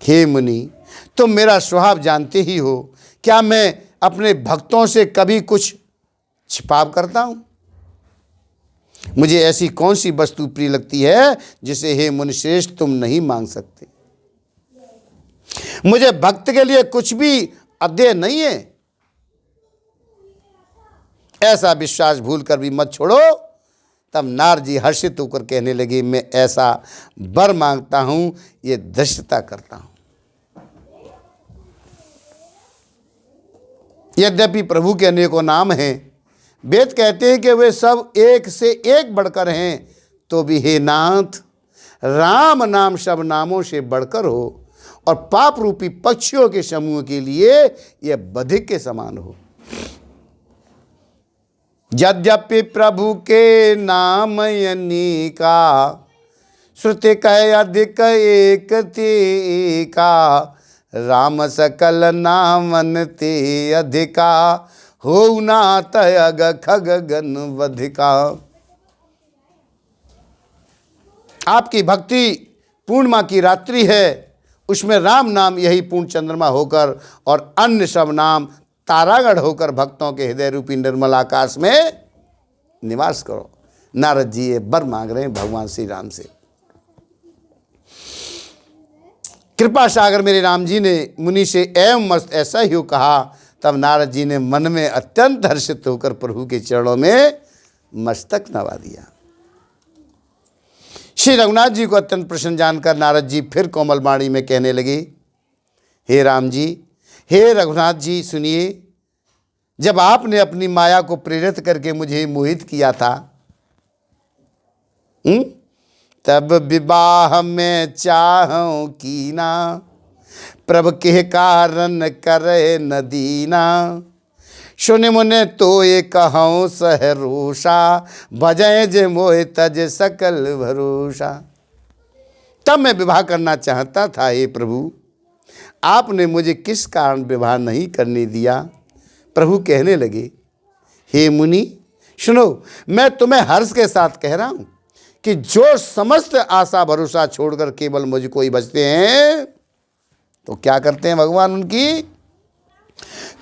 हे मुनि, तुम मेरा स्वभाव जानते ही हो। क्या मैं अपने भक्तों से कभी कुछ छिपाव करता हूं? मुझे ऐसी कौन सी वस्तु प्रिय लगती है जिसे हे मुनिश्रेष्ठ तुम नहीं मांग सकते? मुझे भक्त के लिए कुछ भी अध्यय नहीं है। ऐसा विश्वास भूल कर भी मत छोड़ो। तब नारद जी हर्षित होकर कहने लगे, मैं ऐसा वर मांगता हूं, ये धृष्टता करता हूं। यद्यपि प्रभु के अनेकों नाम हैं, वेद कहते हैं कि वे सब एक से एक बढ़कर हैं, तो भी हे नाथ, राम नाम सब नामों से बढ़कर हो और पाप रूपी पक्षियों के समूह के लिए यह बधिक के समान हो। यद्यपि प्रभु के नाम अनेका, श्रुति कह अधिक एक का, राम सकल नामन ते अधिका, हो नाथ अग खग गन वधिका। आपकी भक्ति पूर्णिमा की रात्रि है, उसमें राम नाम यही पूर्ण चंद्रमा होकर और अन्य सब नाम तारागढ़ होकर भक्तों के हृदय रूपी निर्मल आकाश में निवास करो। नारद जी ये वर मांग रहे हैं भगवान श्री राम से। कृपा सागर मेरे राम जी ने मुनि से एवं मस्त ऐसा ही कहा। तब नारद जी ने मन में अत्यंत हर्षित होकर प्रभु के चरणों में मस्तक नवा दिया। श्री रघुनाथ जी को अत्यंत प्रसन्न जानकर नारद जी फिर कोमल वाणी में कहने लगे, हे राम जी, हे रघुनाथ जी सुनिए, जब आपने अपनी माया को प्रेरित करके मुझे मोहित किया था, तब विवाह में चाहूं कीना, प्रभ के कारण करे न दीना, सुन मुने तो ये कहूँ सहरोषा, भजय जे मोह तज सकल भरोसा। तब मैं विवाह करना चाहता था, हे प्रभु, आपने मुझे किस कारण विवाह नहीं करने दिया? प्रभु कहने लगे, हे मुनि सुनो, मैं तुम्हें हर्ष के साथ कह रहा हूं कि जो समस्त आशा भरोसा छोड़कर केवल मुझको ही बचते हैं, तो क्या करते हैं भगवान उनकी?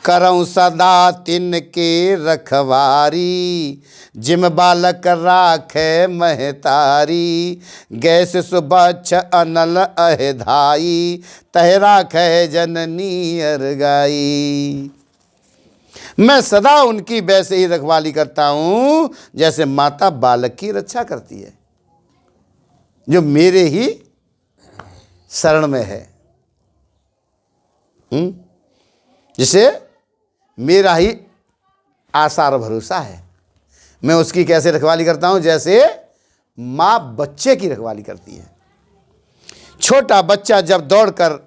करऊं सदा तिनके रखवारी, जिम बालक राखे महतारी, गैस सुबच्छ अनल अहधाई, तह राखे जननी अरगाई। मैं सदा उनकी वैसे ही रखवाली करता हूं जैसे माता बालक की रक्षा करती है, जो मेरे ही शरण में है। जिसे मेरा ही आसार भरोसा है, मैं उसकी कैसे रखवाली करता हूं? जैसे माँ बच्चे की रखवाली करती है। छोटा बच्चा जब दौड़कर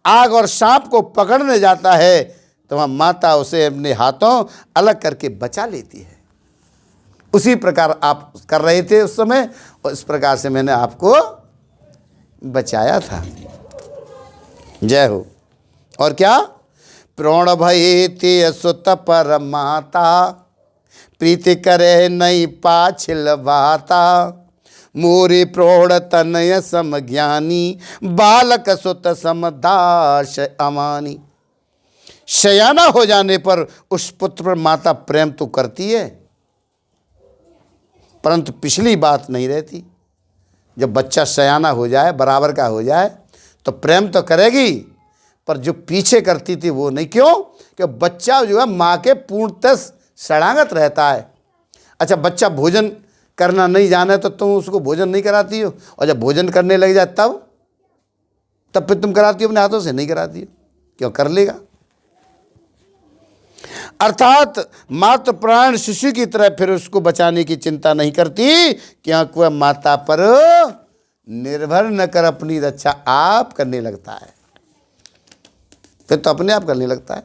आग और सांप को पकड़ने जाता है तो वह माता उसे अपने हाथों अलग करके बचा लेती है। उसी प्रकार आप कर रहे थे उस समय, और इस प्रकार से मैंने आपको बचाया था। जय हो। और क्या, प्रण भये ते सुत पर माता, प्रीति करे नहीं पाछिल बाता, मोरे प्रौढ़ तनय सम ज्ञानी, बालक सुत समदास अमानी। शयाना हो जाने पर उस पुत्र पर माता प्रेम तो करती है, परंतु पिछली बात नहीं रहती। जब बच्चा शयाना हो जाए, बराबर का हो जाए, तो प्रेम तो करेगी, पर जो पीछे करती थी वो नहीं। क्यों? कि बच्चा जो है माँ के पूर्णतः शरणागत रहता है। अच्छा, बच्चा भोजन करना नहीं जाना तो तुम उसको भोजन नहीं कराती हो, और जब भोजन करने लग जाए तब फिर तुम कराती हो अपने हाथों से? नहीं कराती हो। क्यों? कर लेगा। अर्थात मात्र प्राण शिशु की तरह फिर उसको बचाने की चिंता नहीं करती, क्योंकि वह माता पर निर्भर न कर अपनी रक्षा आप करने लगता है। फिर तो अपने आप करने लगता है।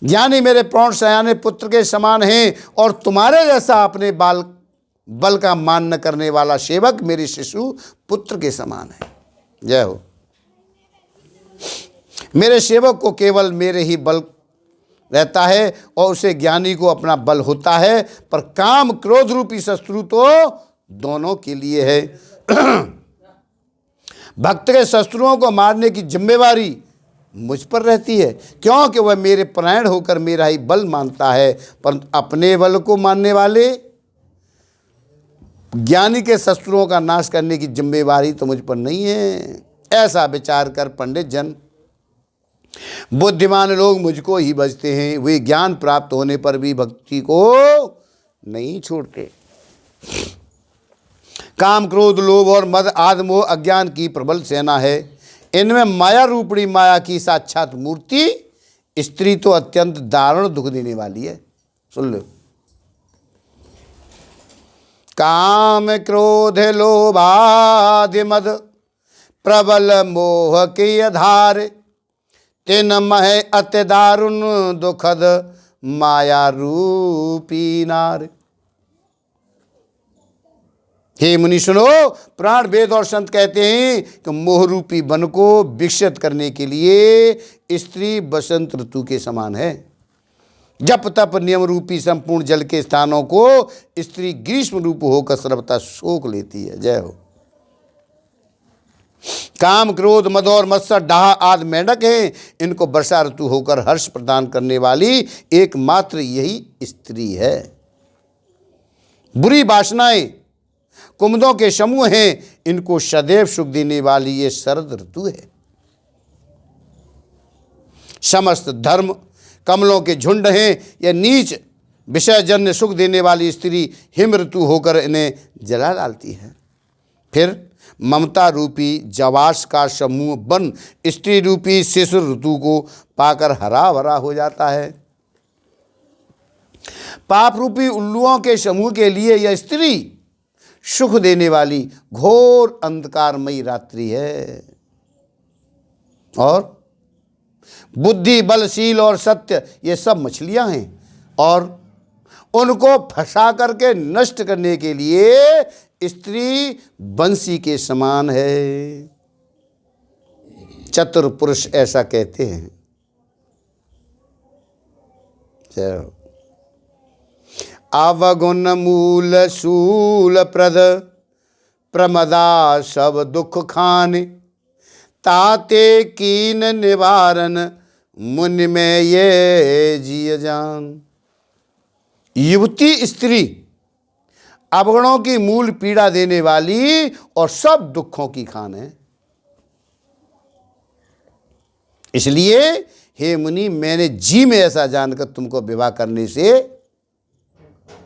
ज्ञानी मेरे प्रौढ़ सयाने पुत्र के समान हैं, और तुम्हारे जैसा अपने बल का मान न करने वाला सेवक मेरे शिशु पुत्र के समान है। जय हो। मेरे सेवक को केवल मेरे ही बल रहता है, और उसे ज्ञानी को अपना बल होता है, पर काम क्रोध रूपी शत्रु तो दोनों के लिए है। भक्त के शत्रुओं को मारने की जिम्मेवारी मुझ पर रहती है, क्योंकि वह मेरे परायण होकर मेरा ही बल मानता है, पर अपने बल को मानने वाले ज्ञानी के शत्रुओं का नाश करने की जिम्मेवारी तो मुझ पर नहीं है। ऐसा विचार कर पंडित जन, बुद्धिमान लोग मुझको ही भजते हैं। वे ज्ञान प्राप्त होने पर भी भक्ति को नहीं छोड़ते। काम क्रोध लोभ और मद आदि मोह अज्ञान की प्रबल सेना है। इनमें माया रूपणी माया की साक्षात मूर्ति स्त्री तो अत्यंत दारुण दुख देने वाली है। सुन लो। काम क्रोध लोभादि मद प्रबल मोह के आधार, तिन मह अति दारुण दुखद माया रूपी नार। हे मुनि सुनो, प्राण वेद और संत कहते हैं कि मोह रूपी वन को विकसित करने के लिए स्त्री बसंत ऋतु के समान है। जप तप नियम रूपी संपूर्ण जल के स्थानों को स्त्री ग्रीष्म रूप होकर सर्वथा सोख लेती है। जय हो। काम क्रोध मद और मत्सर डाह आदि मेंढक हैं, इनको वर्षा ऋतु होकर हर्ष प्रदान करने वाली एकमात्र यही स्त्री है। बुरी वासनाएं कुमुदों के समूह हैं, इनको सदैव सुख देने वाली ये शरद ऋतु है। समस्त धर्म कमलों के झुंड हैं, यह नीच विषय जन्य सुख देने वाली स्त्री हिम ऋतु होकर इन्हें जला डालती है। फिर ममता रूपी जवास का समूह बन स्त्री रूपी शिशिर ऋतु को पाकर हरा भरा हो जाता है। पाप रूपी उल्लुओं के समूह के लिए यह स्त्री सुख देने वाली घोर अंधकारमयी रात्रि है। और बुद्धि बलशील और सत्य ये सब मछलियां हैं, और उनको फंसा करके नष्ट करने के लिए स्त्री बंसी के समान है। चतुर पुरुष ऐसा कहते हैं। चलो। अवगुण मूल शूल प्रद प्रमदा सब दुख खान, ताते कीन निवारण मुनि में ये जिय जान। युवती स्त्री अवगुणों की मूल पीड़ा देने वाली और सब दुखों की खान है। इसलिए हे मुनि, मैंने जी में ऐसा जानकर तुमको विवाह करने से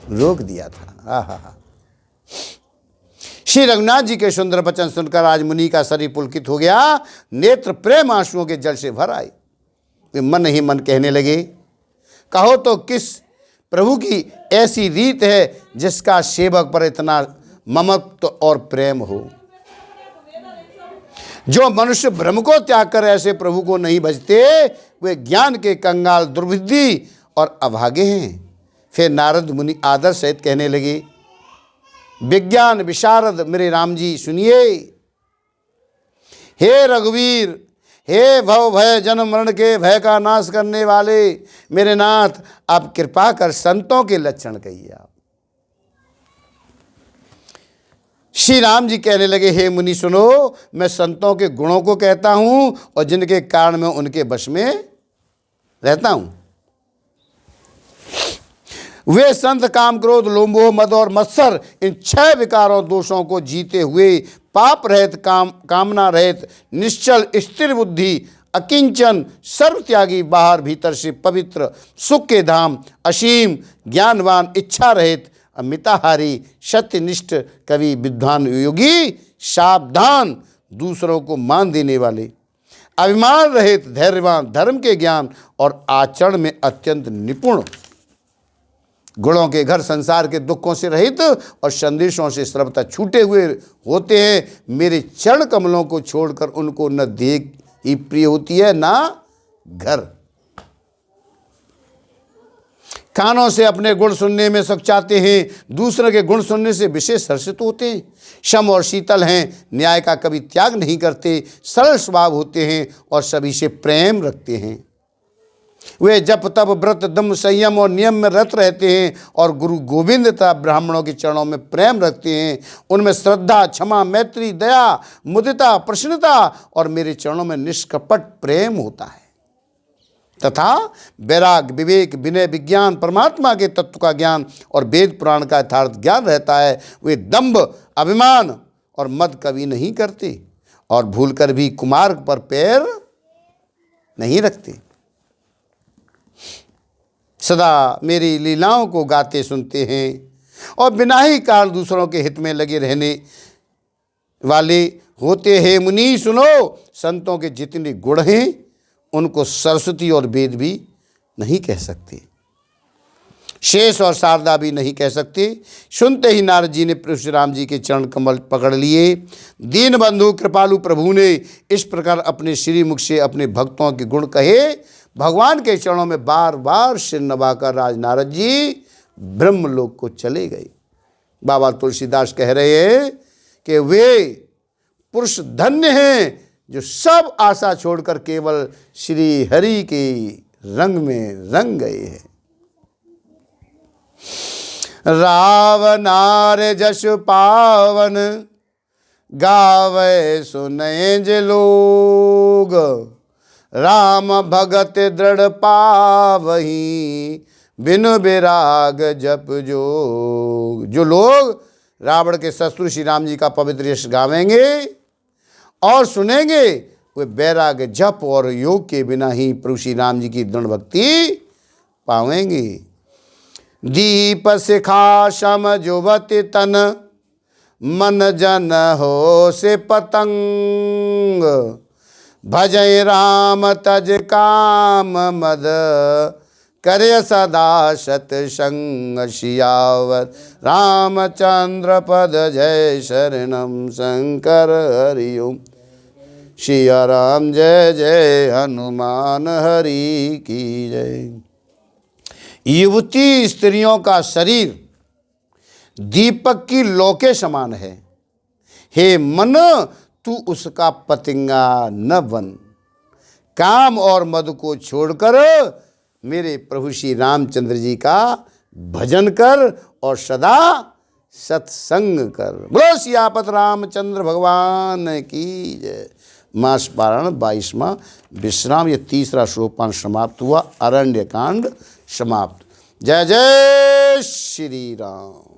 रोक दिया था। आहा। श्री रघुनाथ जी के सुंदर वचन सुनकर आज मुनि का शरीर पुलकित हो गया, नेत्र प्रेम आंसुओं के जल से भर आए। वे मन ही मन कहने लगे, कहो तो किस प्रभु की ऐसी रीत है जिसका सेवक पर इतना ममत्व और प्रेम हो। जो मनुष्य ब्रह्म को त्याग कर ऐसे प्रभु को नहीं भजते वे ज्ञान के कंगाल, दुर्बुद्धि और अभागे हैं। फिर नारद मुनि आदर सहित कहने लगे, विज्ञान विशारद मेरे राम जी सुनिए। हे रघुवीर, हे भव भय जन्म मरण के भय का नाश करने वाले मेरे नाथ, आप कृपा कर संतों के लक्षण कहिए। आप श्री राम जी कहने लगे, हे मुनि सुनो, मैं संतों के गुणों को कहता हूं और जिनके कारण मैं उनके वश में रहता हूं। वे संत काम, क्रोध, लोभ, मोह, मद और मत्सर इन 6 विकारों दोषों को जीते हुए पाप रहित, कामना रहित, निश्चल, स्थिर बुद्धि, अकिंचन, सर्वत्यागी, बाहर भीतर से पवित्र, सुख के धाम, असीम, ज्ञानवान, इच्छा रहित, अमिताहारी, सत्यनिष्ठ, कवि, विद्वान, योगी, सावधान, दूसरों को मान देने वाले, अभिमान रहित, धैर्यवान, धर्म के ज्ञान और आचरण में अत्यंत निपुण, गुणों के घर, संसार के दुखों से रहित और संदेशों से सर्वथा छूटे हुए होते हैं। मेरे चरण कमलों को छोड़कर उनको न देख ही प्रिय होती है ना घर। कानों से अपने गुण सुनने में सचाते हैं, दूसरे के गुण सुनने से विशेष हर्षित होते हैं। क्षम और शीतल हैं, न्याय का कभी त्याग नहीं करते, सरल स्वभाव होते हैं और सभी से प्रेम रखते हैं। वे जप तप व्रत दम संयम और नियम में रत रहते हैं और गुरु गोविंद तथा ब्राह्मणों के चरणों में प्रेम रखते हैं। उनमें श्रद्धा, क्षमा, मैत्री, दया, मुदिता, प्रसन्नता और मेरे चरणों में निष्कपट प्रेम होता है तथा वैराग, विवेक, विनय, विज्ञान, परमात्मा के तत्व का ज्ञान और वेद पुराण का यथार्थ ज्ञान रहता है। वे दंभ, अभिमान और मद कभी नहीं करते और भूलकर भी कुमार्ग पर पैर नहीं रखते। सदा मेरी लीलाओं को गाते सुनते हैं और बिना ही काल दूसरों के हित में लगे रहने वाले होते हैं। मुनि सुनो, संतों के जितने गुण हैं उनको सरस्वती और वेद भी नहीं कह सकते, शेष और शारदा भी नहीं कह सकते। सुनते ही नारद जी ने परशुराम जी के चरण कमल पकड़ लिए। दीन बंधु कृपालु प्रभु ने इस प्रकार अपने श्रीमुख से अपने भक्तों के गुण कहे। भगवान के चरणों में बार बार सिर नवाकर राज नारद जी ब्रह्मलोक को चले गए। बाबा तुलसीदास कह रहे हैं कि वे पुरुष धन्य हैं जो सब आशा छोड़कर केवल श्री हरि के रंग में रंग गए हैं। रावनार जस पावन गावे सुनय जे लोग, राम भगत दृढ़ पावही बिनु विराग जप जोग। जो लोग रावण के शत्रु श्री राम जी का पवित्र यश गावेंगे और सुनेंगे वे वैराग जप और योग के बिना ही प्रभु श्री राम जी की दृढ़ भक्ति पावेंगे। दीप शिखा सम जुवति तन, मन जन हो से पतंग, भजय राम तज काम मद, करे सदा सतसंग। सियावर रामचंद्र पद जय शरणम, शंकर हरि ओम। सिया राम जय जय, हनुमान हरि की जय। युवती स्त्रियों का शरीर दीपक की लौ के समान है। हे मन, तू उसका पतंगा न बन। काम और मद को छोड़कर मेरे प्रभु श्री रामचंद्र जी का भजन कर और सदा सत्संग कर। बोलो सियापत रामचंद्र भगवान की जय। मास पारण 22वां विश्राम। ये 3रा सोपान समाप्त हुआ। अरण्य कांड समाप्त। जय जय श्री राम।